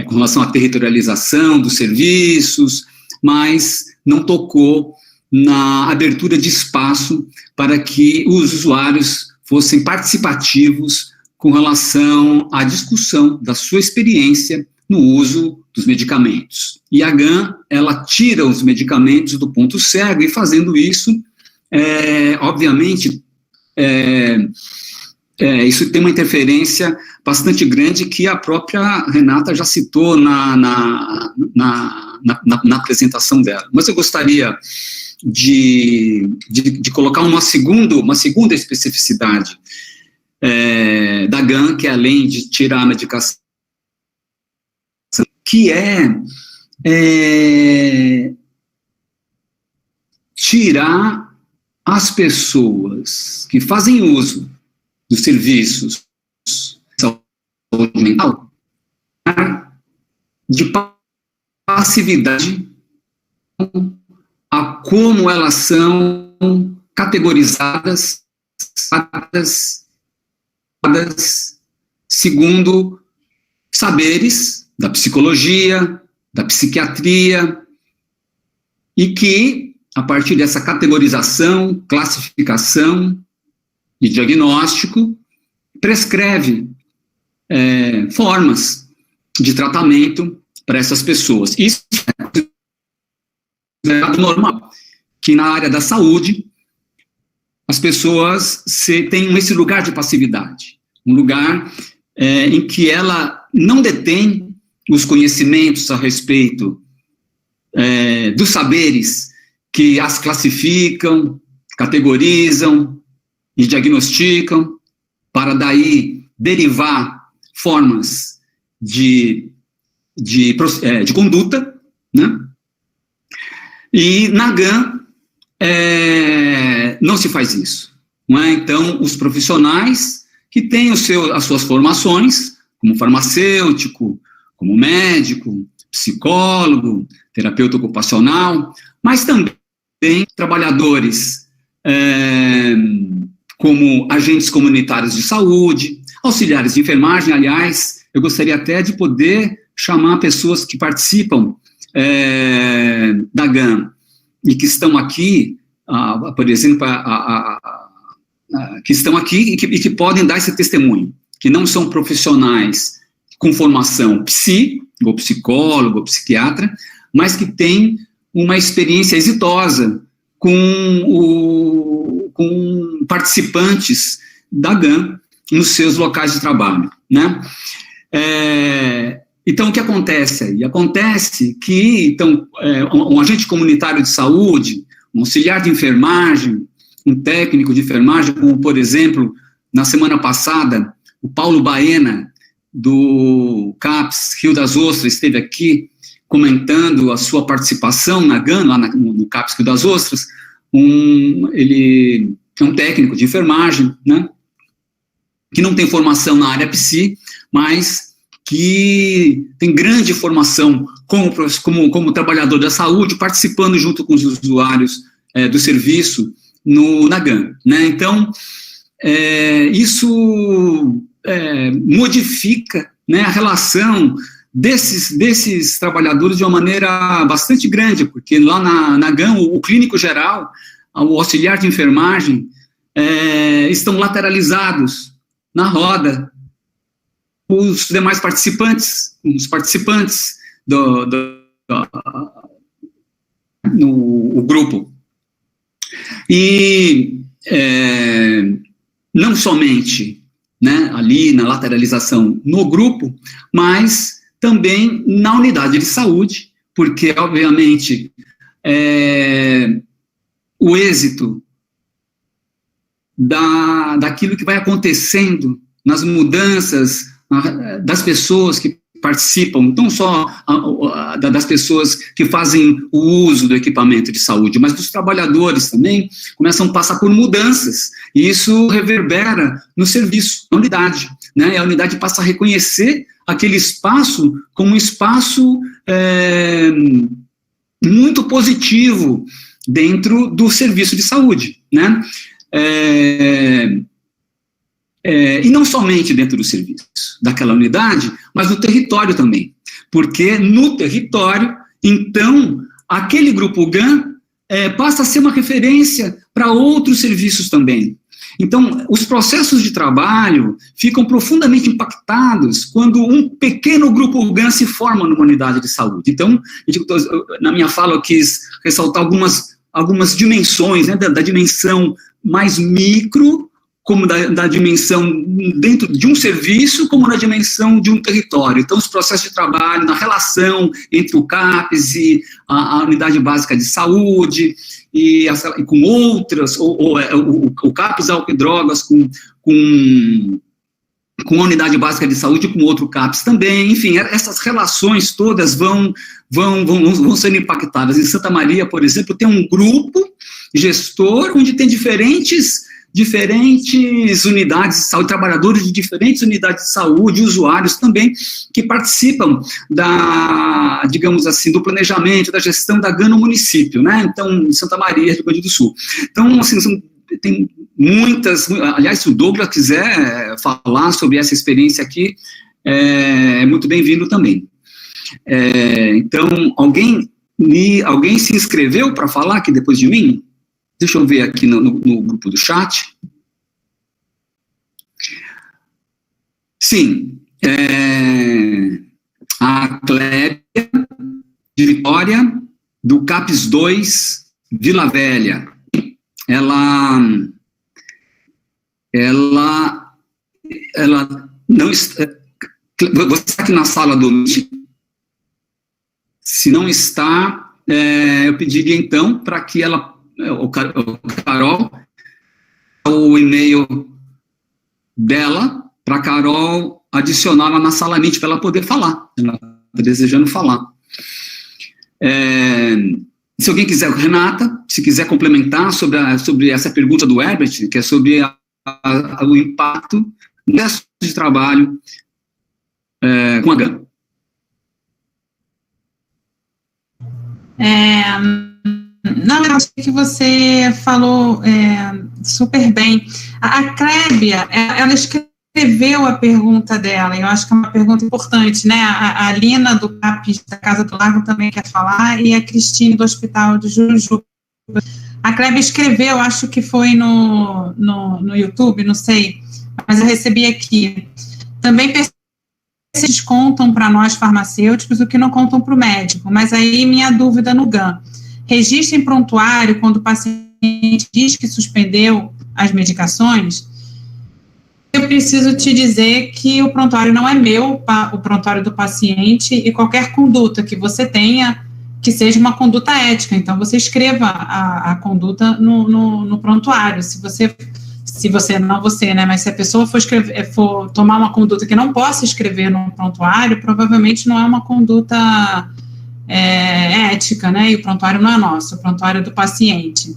com relação à territorialização dos serviços, mas não tocou na abertura de espaço para que os usuários fossem participativos com relação à discussão da sua experiência no uso dos medicamentos. E a GAN, ela tira os medicamentos do ponto cego, e fazendo isso, obviamente, isso tem uma interferência bastante grande, que a própria Renata já citou na apresentação dela. Mas eu gostaria de colocar uma segunda especificidade da GAN, que é, além de tirar a medicação, que tirar as pessoas que fazem uso dos serviços de saúde mental de passividade a como elas são categorizadas segundo saberes da psicologia, da psiquiatria, e que, a partir dessa categorização, classificação e diagnóstico, prescreve formas de tratamento para essas pessoas. Isso é normal, que na área da saúde as pessoas têm esse lugar de passividade, um lugar em que ela não detém os conhecimentos a respeito dos saberes que as classificam, categorizam e diagnosticam, para daí derivar formas de conduta, né? E na GAN não se faz isso, não é? Então, os profissionais que têm as suas formações, como farmacêutico, como médico, psicólogo, terapeuta ocupacional, mas também trabalhadores como agentes comunitários de saúde, auxiliares de enfermagem. Aliás, eu gostaria até de poder chamar pessoas que participam da GAN e que estão aqui, por exemplo, que estão aqui e que podem dar esse testemunho, que não são profissionais com formação ou psicólogo, ou psiquiatra, mas que têm uma experiência exitosa com participantes da GAN nos seus locais de trabalho, né? Então, o que acontece aí? Acontece que um agente comunitário de saúde, um auxiliar de enfermagem, um técnico de enfermagem, como, por exemplo, na semana passada, o Paulo Baena, do CAPS Rio das Ostras, esteve aqui comentando a sua participação na GAN, lá no CAPS Rio das Ostras. Ele é um técnico de enfermagem, né, que não tem formação na área psi, mas que tem grande formação como trabalhador da saúde, participando junto com os usuários do serviço na GAN, né? Então, isso modifica, né, a relação desses trabalhadores de uma maneira bastante grande, porque lá na GAN, o clínico geral, o auxiliar de enfermagem, estão lateralizados na roda, os demais participantes, no grupo. E não somente, né, ali na lateralização no grupo, mas também na unidade de saúde, porque, obviamente, o êxito daquilo que vai acontecendo nas mudanças das pessoas que participam, não só das pessoas que fazem o uso do equipamento de saúde, mas dos trabalhadores também, começam a passar por mudanças, e isso reverbera no serviço, na unidade, né? E a unidade passa a reconhecer aquele espaço como um espaço muito positivo dentro do serviço de saúde, né? E não somente dentro do serviço, daquela unidade, mas no território também, porque no território, então, aquele grupo GAN passa a ser uma referência para outros serviços também. Então, os processos de trabalho ficam profundamente impactados quando um pequeno grupo GAN se forma numa unidade de saúde. Então, na minha fala, eu quis ressaltar algumas dimensões, né, da dimensão mais micro, como da dimensão dentro de um serviço, como na dimensão de um território. Então, os processos de trabalho, na relação entre o CAPES e a Unidade Básica de Saúde, e com outras, o CAPES, álcool e drogas, com a Unidade Básica de Saúde, com outro CAPES também, enfim, essas relações todas vão sendo impactadas. Em Santa Maria, por exemplo, tem um grupo gestor, onde tem diferentes unidades de saúde, trabalhadores de diferentes unidades de saúde, usuários também, que participam digamos assim, do planejamento, da gestão da GAN no município, né? Então, em Santa Maria, Rio Grande do Sul. Então, assim, tem muitas, aliás, se o Douglas quiser falar sobre essa experiência aqui, é muito bem-vindo também. Então, alguém se inscreveu para falar aqui depois de mim? Deixa eu ver aqui no grupo do chat. Sim, a Clébia de Vitória, do CAPES 2, Vila Velha. Ela não está... Você está aqui na sala do Meet? Se não está, eu pediria então para que ela... o Carol, o e-mail dela, para a Carol adicionar lá na sala Meet, para ela poder falar, ela está desejando falar. Se alguém quiser, Renata, se quiser complementar sobre essa pergunta do Herbert, que é sobre o impacto do processo de trabalho com a GAN.
Não, eu acho que você falou super bem. A Clébia, ela escreveu a pergunta dela, e eu acho que é uma pergunta importante, né? A Lina, do CAPES da Casa do Lago, também quer falar, e a Cristine, do Hospital de Jurujuba. A Clébia escreveu, acho que foi no YouTube, não sei, mas eu recebi aqui. Também eles contam para nós farmacêuticos o que não contam para o médico, mas aí minha dúvida no GAN. Registro em prontuário quando o paciente diz que suspendeu as medicações, eu preciso te dizer que o prontuário não é meu, o prontuário do paciente, e qualquer conduta que você tenha, que seja uma conduta ética, então você escreva a conduta no prontuário. Se você, não você, né, mas se a pessoa for tomar uma conduta que não possa escrever no prontuário, provavelmente não é uma conduta ética, né, e o prontuário não é nosso, o prontuário é do paciente.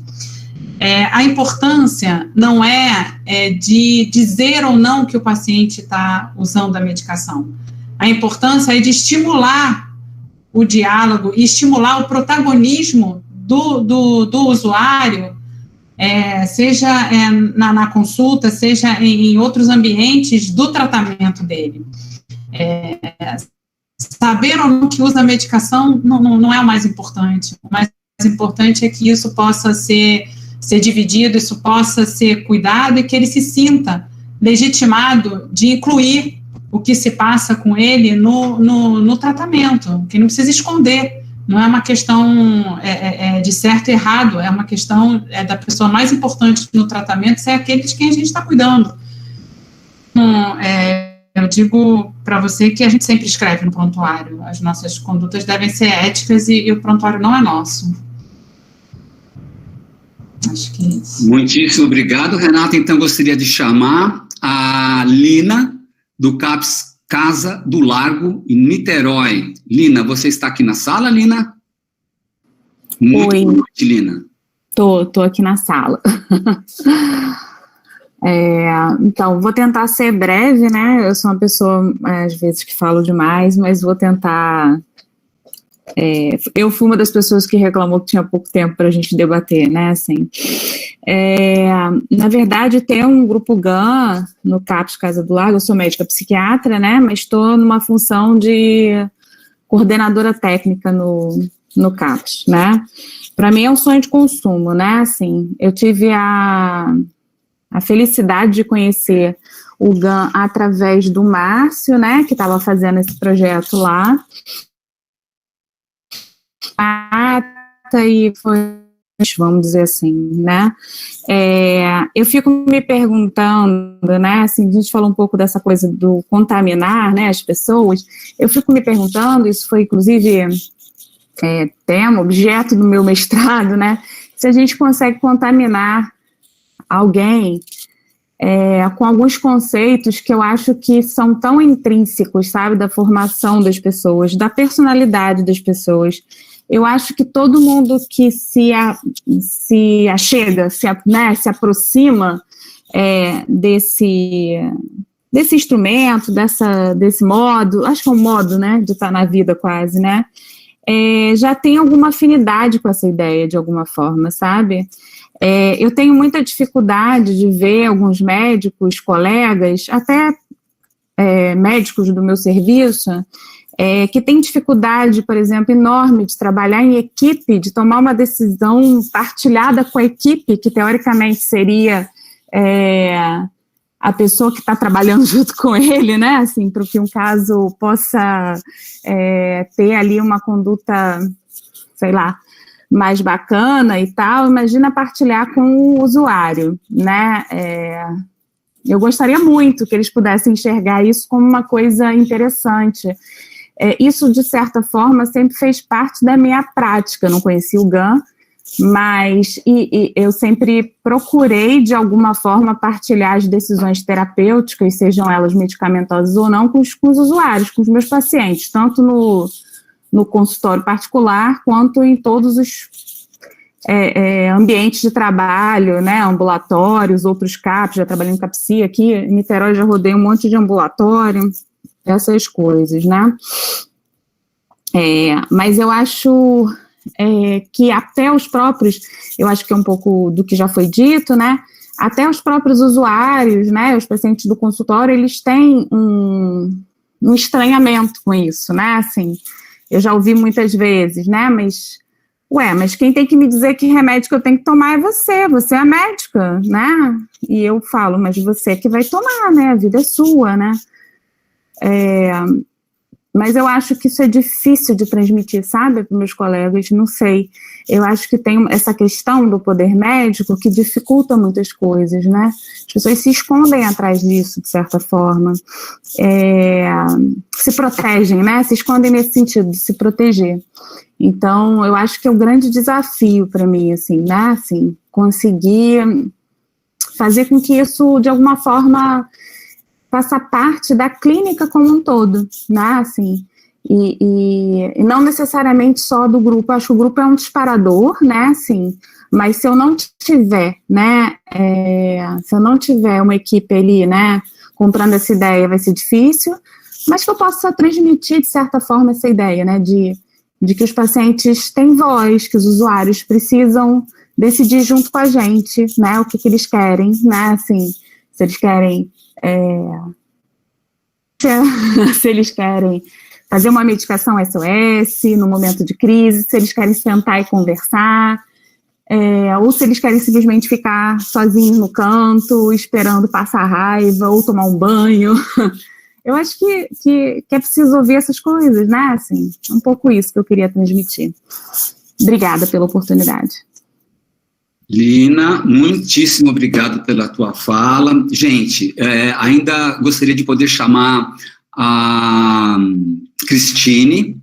A importância não é de dizer ou não que o paciente está usando a medicação. A importância é de estimular o diálogo e estimular o protagonismo do usuário, seja na consulta, seja em outros ambientes do tratamento dele. saber ou não que usa a medicação não é o mais importante. O mais importante é que isso possa ser dividido, isso possa ser cuidado e que ele se sinta legitimado de incluir o que se passa com ele no tratamento, que não precisa esconder. Não é uma questão de certo e errado, é uma questão da pessoa mais importante no tratamento, é aquele de quem a gente está cuidando. Eu digo para você que a gente sempre escreve no prontuário, as nossas condutas devem ser éticas e o prontuário não é nosso. Acho que é isso.
Muitíssimo obrigado, Renata. Então, gostaria de chamar a Lina, do CAPS Casa do Largo, em Niterói. Lina, você está aqui na sala, Lina? Muito
Oi.
boa noite, Lina.
Tô aqui na sala. Então, vou tentar ser breve, né? Eu sou uma pessoa, às vezes, que falo demais, mas vou tentar... eu fui uma das pessoas que reclamou que tinha pouco tempo para a gente debater, né? Assim, na verdade, tem um grupo GAN no CAPS Casa do Largo. Eu sou médica psiquiatra, né? Mas estou numa função de coordenadora técnica no CAPS, né? Para mim é um sonho de consumo, né? Assim, eu tive a felicidade de conhecer o GAN através do Márcio, né? Que estava fazendo esse projeto lá. E foi, vamos dizer assim, né? Eu fico me perguntando, né? Assim, a gente falou um pouco dessa coisa do contaminar, né? As pessoas. Eu fico me perguntando, isso foi inclusive tema, objeto do meu mestrado, né? Se a gente consegue contaminar alguém com alguns conceitos que eu acho que são tão intrínsecos, sabe? Da formação das pessoas, da personalidade das pessoas. Eu acho que todo mundo que se achega, se aproxima desse instrumento, desse modo, acho que é um modo, né, de estar na vida quase, né, já tem alguma afinidade com essa ideia, de alguma forma, sabe? Eu tenho muita dificuldade de ver alguns médicos, colegas, até médicos do meu serviço, que tem dificuldade, por exemplo, enorme de trabalhar em equipe, de tomar uma decisão partilhada com a equipe, que teoricamente seria a pessoa que está trabalhando junto com ele, né, assim, para que um caso possa ter ali uma conduta, sei lá, mais bacana e tal. Imagina partilhar com o usuário, né, eu gostaria muito que eles pudessem enxergar isso como uma coisa interessante. Isso, de certa forma, sempre fez parte da minha prática. Eu não conhecia o GAN, mas eu sempre procurei, de alguma forma, partilhar as decisões terapêuticas, sejam elas medicamentosas ou não, com os usuários, com os meus pacientes, tanto no consultório particular, quanto em todos os ambientes de trabalho, né, ambulatórios, outros CAPs. Já trabalhei em CAPSI aqui, em Niterói já rodei um monte de ambulatório, essas coisas, né. Mas eu acho que até os próprios, eu acho que é um pouco do que já foi dito, né, até os próprios usuários, né, os pacientes do consultório, eles têm um estranhamento com isso, né, assim, eu já ouvi muitas vezes, né, mas quem tem que me dizer que remédio que eu tenho que tomar é você é a médica, né, e eu falo, mas você que vai tomar, né, a vida é sua, né. Mas eu acho que isso é difícil de transmitir, sabe, para meus colegas, não sei. Eu acho que tem essa questão do poder médico que dificulta muitas coisas, né? As pessoas se escondem atrás disso, de certa forma. Se protegem, né? Se escondem nesse sentido, de se proteger. Então, eu acho que é um grande desafio para mim, assim, né? Assim, conseguir fazer com que isso, de alguma forma, faça parte da clínica como um todo, né, assim, e não necessariamente só do grupo. Acho que o grupo é um disparador, né, assim, mas se eu não tiver, né, se eu não tiver uma equipe ali, né, comprando essa ideia, vai ser difícil, mas que eu possa transmitir, de certa forma, essa ideia, né, de que os pacientes têm voz, que os usuários precisam decidir junto com a gente, né, o que eles querem, né, assim, se eles querem se eles querem fazer uma medicação SOS no momento de crise, se eles querem sentar e conversar, ou se eles querem simplesmente ficar sozinhos no canto, esperando passar raiva, ou tomar um banho. Eu acho que é preciso ouvir essas coisas, né? Assim, um pouco isso que eu queria transmitir. Obrigada pela oportunidade.
Lina, muitíssimo obrigado pela tua fala. Gente, ainda gostaria de poder chamar a Cristine,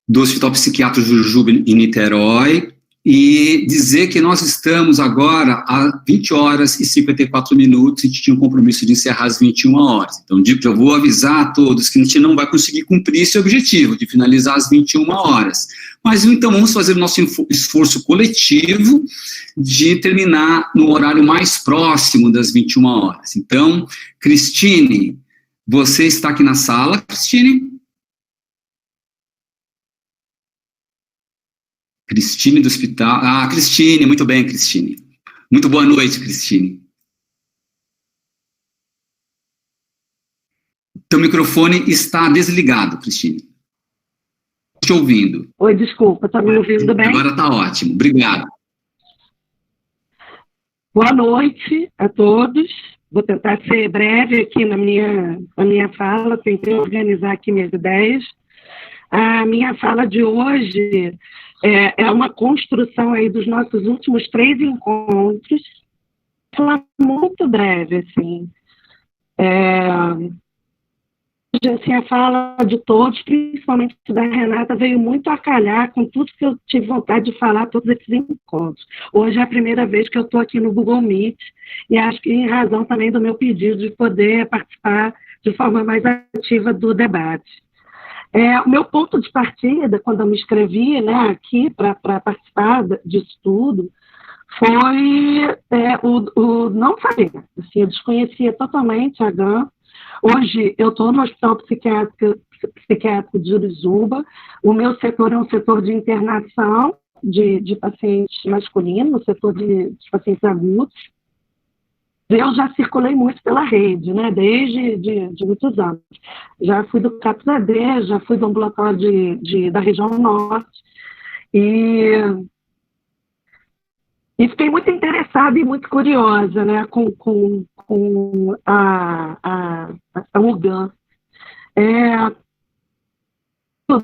do Hospital Psiquiátrico Jujuba, em Niterói, e dizer que nós estamos agora a 20 horas e 54 minutos, e a gente tinha um compromisso de encerrar às 21 horas. Então, eu vou avisar a todos que a gente não vai conseguir cumprir esse objetivo de finalizar às 21 horas. Mas, então, vamos fazer o nosso esforço coletivo de terminar no horário mais próximo das 21 horas. Então, Cristine, você está aqui na sala, Cristine? Cristine do hospital. Ah, Cristine, muito bem, Cristine. Muito boa noite, Cristine. Teu microfone está desligado, Cristine. Te ouvindo.
Oi, desculpa, tá me ouvindo bem?
Agora está ótimo, obrigado.
Boa noite a todos. Vou tentar ser breve aqui na minha fala, tentei organizar aqui minhas ideias. A minha fala de hoje é uma construção aí dos nossos últimos 3 encontros. Falar muito breve, assim. Assim, a fala de todos, principalmente da Renata, veio muito a calhar com tudo que eu tive vontade de falar, todos esses encontros. Hoje é a primeira vez que eu estou aqui no Google Meet, e acho que em razão também do meu pedido de poder participar de forma mais ativa do debate. O meu ponto de partida, quando eu me inscrevi, né, aqui para participar disso tudo, foi o não saber. Assim, eu desconhecia totalmente a GAN. Hoje eu estou no Hospital Psiquiátrico de Juruzuba. O meu setor é um setor de internação de pacientes masculinos, no setor de pacientes agudos. Eu já circulei muito pela rede, né, desde de muitos anos. Já fui do CAPS-AD, já fui do ambulatório da região norte. E fiquei muito interessada e muito curiosa, né, com a UGAN.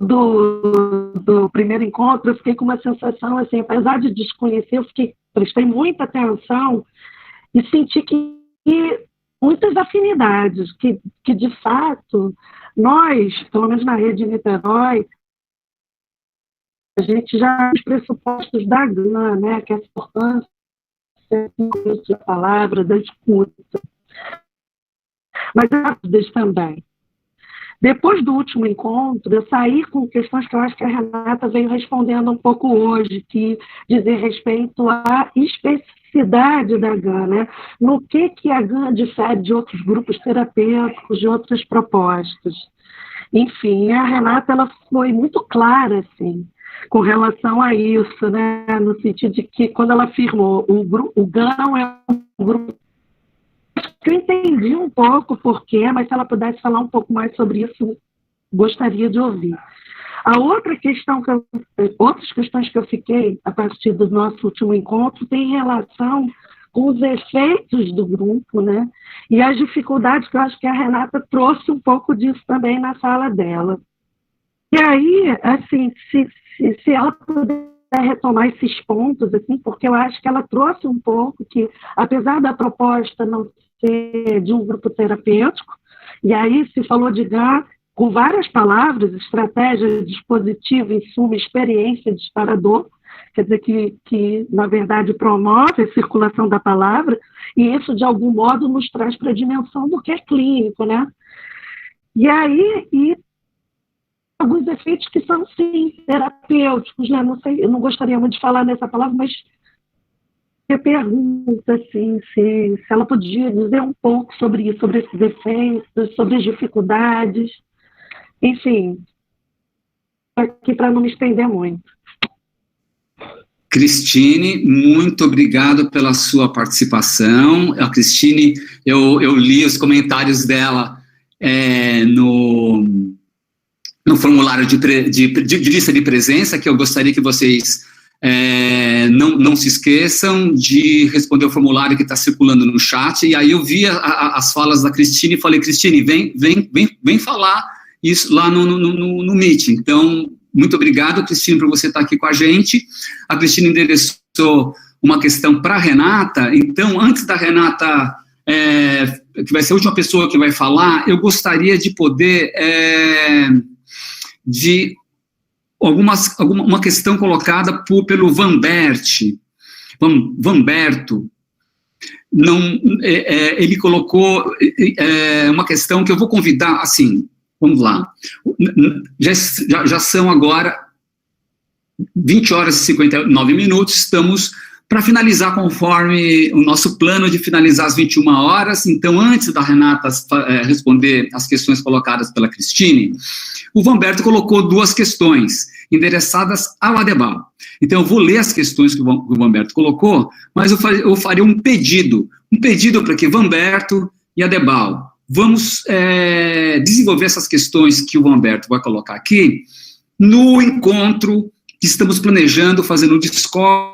Do primeiro encontro, eu fiquei com uma sensação, assim, apesar de desconhecer, prestei muita atenção e senti que muitas afinidades, que de fato, nós, pelo menos na rede de Niterói, a gente já os pressupostos da GAN, né, que é a importância da palavra, da escuta, mas das também. Depois do último encontro, eu saí com questões que eu acho que a Renata veio respondendo um pouco hoje, que dizem respeito à especificidade da GAN, né? No que a GAN difere de outros grupos terapêuticos, de outras propostas. Enfim, a Renata ela foi muito clara, assim, com relação a isso, né? No sentido de que, quando ela afirmou o GAN é um grupo, eu entendi um pouco por quê, mas se ela pudesse falar um pouco mais sobre isso, gostaria de ouvir. A outra questão outras questões que eu fiquei a partir do nosso último encontro tem relação com os efeitos do grupo, né? E as dificuldades que eu acho que a Renata trouxe um pouco disso também na fala dela. E aí, assim, se ela puder retomar esses pontos, assim, porque eu acho que ela trouxe um pouco que, apesar da proposta não ser de um grupo terapêutico, e aí se falou de GAN com várias palavras, estratégia, dispositivo, insumo, experiência, disparador, quer dizer que na verdade, promove a circulação da palavra, e isso, de algum modo, nos traz para a dimensão do que é clínico, né? E aí, alguns efeitos que são, sim, terapêuticos, né? Não sei, eu não gostaria muito de falar nessa palavra, mas eu pergunto, assim, se ela podia dizer um pouco sobre isso, sobre esses efeitos, sobre as dificuldades, enfim, aqui para não me estender muito.
Cristine, muito obrigado pela sua participação. A Cristine, eu li os comentários dela no formulário de lista de presença, que eu gostaria que vocês não se esqueçam de responder o formulário que está circulando no chat. E aí eu vi as falas da Cristine e falei, Cristine, vem falar isso lá no meeting. Então, muito obrigado, Cristine, por você estar aqui com a gente. A Cristine endereçou uma questão para a Renata. Então, antes da Renata, que vai ser a última pessoa que vai falar, eu gostaria de poder... uma questão colocada pelo Vanberto. Ele colocou uma questão que eu vou convidar, assim, vamos lá, já são agora 20 horas e 59 minutos, estamos para finalizar conforme o nosso plano de finalizar às 21 horas, então antes da Renata responder as questões colocadas pela Cristine, o Vanberto colocou 2 questões endereçadas ao Adebal. Então eu vou ler as questões que o Vanberto colocou, mas eu faria um pedido para que Vanberto e Adebal, vamos desenvolver essas questões que o Vanberto vai colocar aqui, no encontro que estamos planejando fazer no Discord,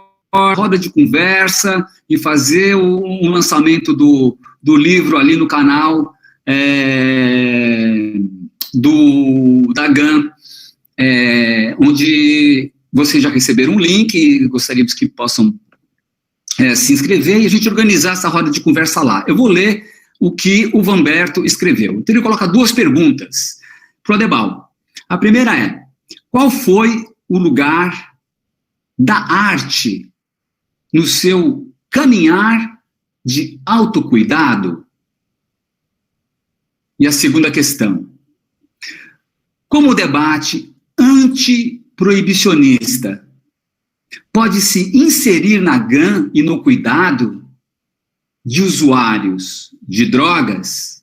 roda de conversa e fazer um lançamento do livro ali no canal da GAN, onde vocês já receberam um link e gostaríamos que possam se inscrever e a gente organizar essa roda de conversa lá. Eu vou ler o que o Vanberto escreveu. Então ele coloca 2 perguntas para o Adebal. A primeira é, qual foi o lugar da arte no seu caminhar de autocuidado? E a segunda questão, como o debate antiproibicionista pode se inserir na GAN e no cuidado de usuários de drogas?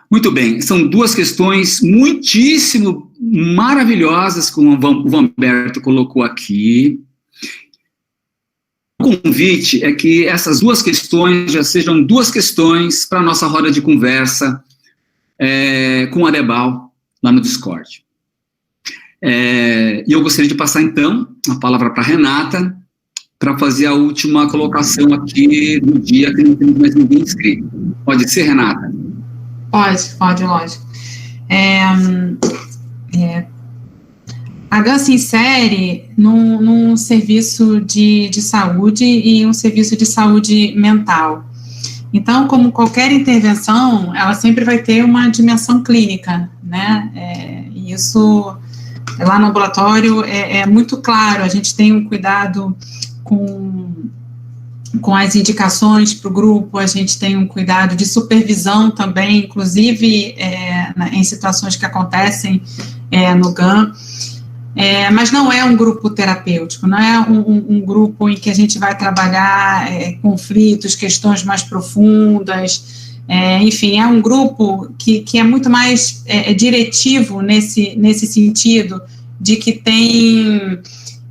Muito bem, são 2 questões muitíssimo maravilhosas que o Vanberto colocou aqui. O convite é que essas 2 questões já sejam 2 questões para a nossa roda de conversa com o Adebal lá no Discord. E eu gostaria de passar, então, a palavra para a Renata, para fazer a última colocação aqui no dia que não temos mais ninguém inscrito. Pode ser, Renata?
Pode, lógico. A GAN se insere num serviço de saúde e um serviço de saúde mental. Então, como qualquer intervenção, ela sempre vai ter uma dimensão clínica, né? Isso, lá no ambulatório, é muito claro, a gente tem um cuidado com as indicações para o grupo, a gente tem um cuidado de supervisão também, inclusive em situações que acontecem no GAN. Mas não é um grupo terapêutico, não é um grupo em que a gente vai trabalhar conflitos, questões mais profundas, enfim, é um grupo que é muito mais diretivo nesse sentido, de que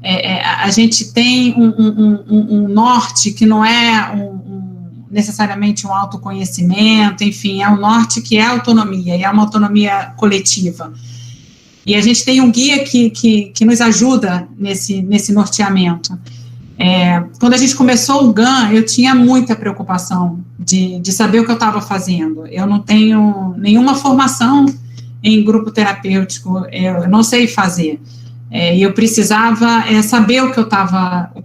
a gente tem um norte que não é necessariamente um autoconhecimento, enfim, é um norte que é autonomia, e é uma autonomia coletiva. E a gente tem um guia que nos ajuda nesse norteamento. Quando a gente começou o GAN, eu tinha muita preocupação de saber o que eu estava fazendo. Eu não tenho nenhuma formação em grupo terapêutico, eu não sei fazer. E eu precisava saber o que eu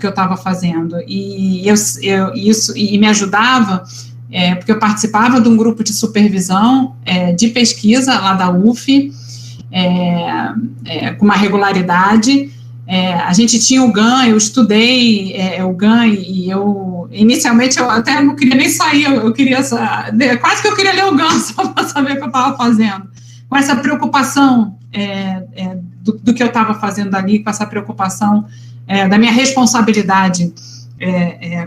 estava fazendo. E isso me ajudava, porque eu participava de um grupo de supervisão de pesquisa lá da UF, com uma regularidade. A gente tinha o GAN, eu estudei o GAN e inicialmente eu até não queria nem sair, eu queria quase que eu queria ler o GAN só para saber o que eu estava fazendo, com essa preocupação do que eu estava fazendo ali, com essa preocupação da minha responsabilidade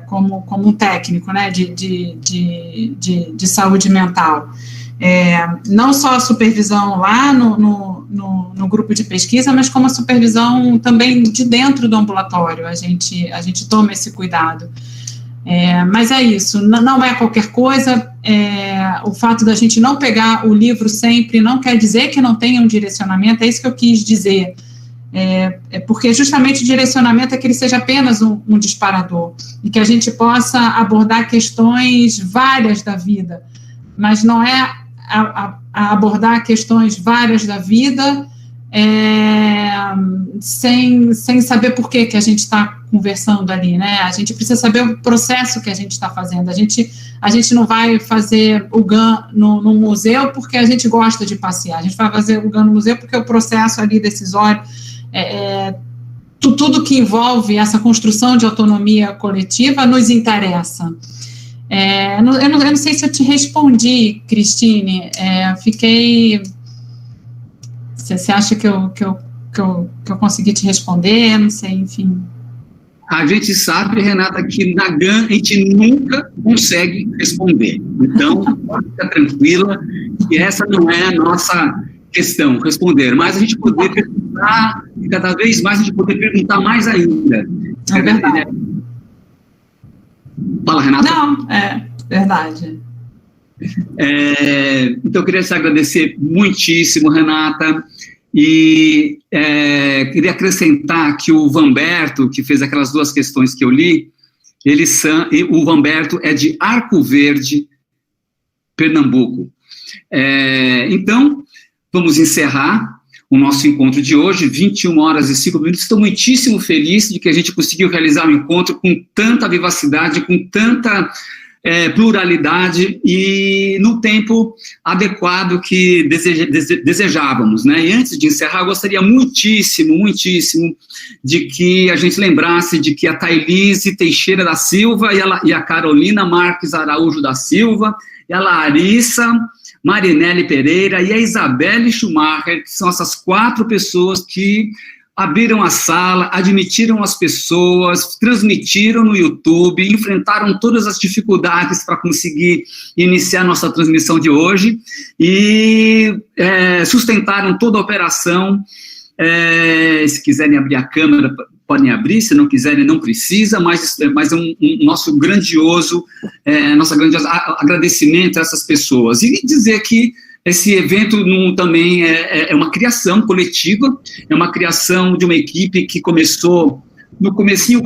como um técnico, né, de saúde mental. Não só a supervisão lá no grupo de pesquisa, mas como a supervisão também de dentro do ambulatório, a gente toma esse cuidado. Mas é isso, não é qualquer coisa, o fato da gente não pegar o livro sempre não quer dizer que não tenha um direcionamento, é isso que eu quis dizer. Porque justamente o direcionamento é que ele seja apenas um disparador, e que a gente possa abordar questões várias da vida, mas não é a abordar questões várias da vida sem saber por que a gente está conversando ali, né? A gente precisa saber o processo que a gente está fazendo. A gente não vai fazer o GAN no museu porque a gente gosta de passear, a gente vai fazer o GAN no museu porque o processo ali decisório, tudo que envolve essa construção de autonomia coletiva nos interessa. Eu não sei se eu te respondi, Cristine, fiquei... Você acha que eu consegui te responder? Não sei, enfim.
A gente sabe, Renata, que na GAN a gente nunca consegue responder. Então, pode ficar tranquila, que essa não é a nossa questão, responder. Mas a gente poder perguntar, e cada vez mais a gente poder perguntar mais ainda.
É verdade.
Fala, Renata.
Não, é verdade.
Então, eu queria te agradecer muitíssimo, Renata, e queria acrescentar que o Vamberto, que fez aquelas duas questões que eu li, o Vamberto é de Arco Verde, Pernambuco. Então, vamos encerrar o nosso encontro de hoje, 21h05. Estou muitíssimo feliz de que a gente conseguiu realizar um encontro com tanta vivacidade, com tanta pluralidade e no tempo adequado que desejávamos, né? E antes de encerrar, eu gostaria muitíssimo de que a gente lembrasse de que a Thailise Teixeira da Silva e a Carolina Marques Araújo da Silva e a Larissa Marinelli Pereira e a Isabelle Schumacher, que são essas 4 pessoas que abriram a sala, admitiram as pessoas, transmitiram no YouTube, enfrentaram todas as dificuldades para conseguir iniciar nossa transmissão de hoje e sustentaram toda a operação. Se quiserem abrir a câmera, podem abrir, se não quiserem, não precisa, mas é um nosso grandioso agradecimento a essas pessoas. E dizer que esse evento também é uma criação coletiva, é uma criação de uma equipe que começou no comecinho,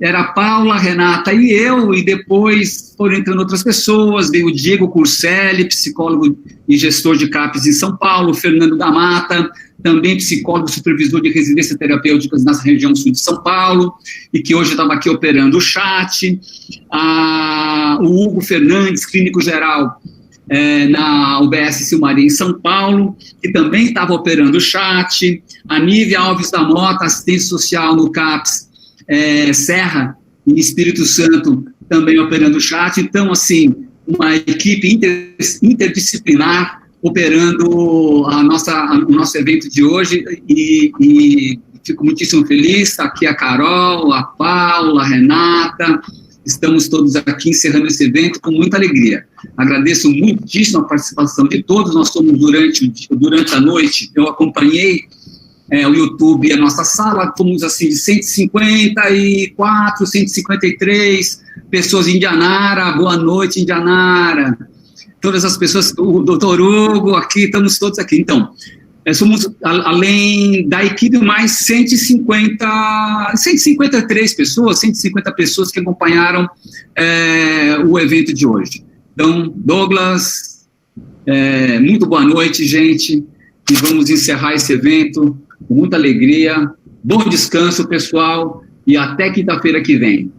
era a Paula, a Renata e eu, e depois foram entrando outras pessoas, veio o Diego Curcelli, psicólogo e gestor de CAPES em São Paulo, o Fernando da Mata, também psicólogo e supervisor de residência terapêuticas na região sul de São Paulo, e que hoje estava aqui operando o chat, o Hugo Fernandes, clínico geral, na UBS Silmaria em São Paulo, que também estava operando o chat, a Nívia Alves da Mota, assistente social no CAPS Serra, em Espírito Santo, também operando o chat. Então, assim, uma equipe interdisciplinar operando o nosso evento de hoje, e fico muitíssimo feliz. Está aqui a Carol, a Paula, a Renata. Estamos todos aqui encerrando esse evento com muita alegria. Agradeço muitíssimo a participação de todos. Nós somos durante a noite, eu acompanhei o YouTube e a nossa sala, fomos assim de 154, 153 pessoas em Indianara. Boa noite, Indianara. Todas as pessoas, o doutor Hugo, aqui, estamos todos aqui. Então, somos, além da equipe, mais 153 pessoas, 150 pessoas que acompanharam o evento de hoje. Então, Douglas, muito boa noite, gente, e vamos encerrar esse evento com muita alegria. Bom descanso, pessoal, e até quinta-feira que vem.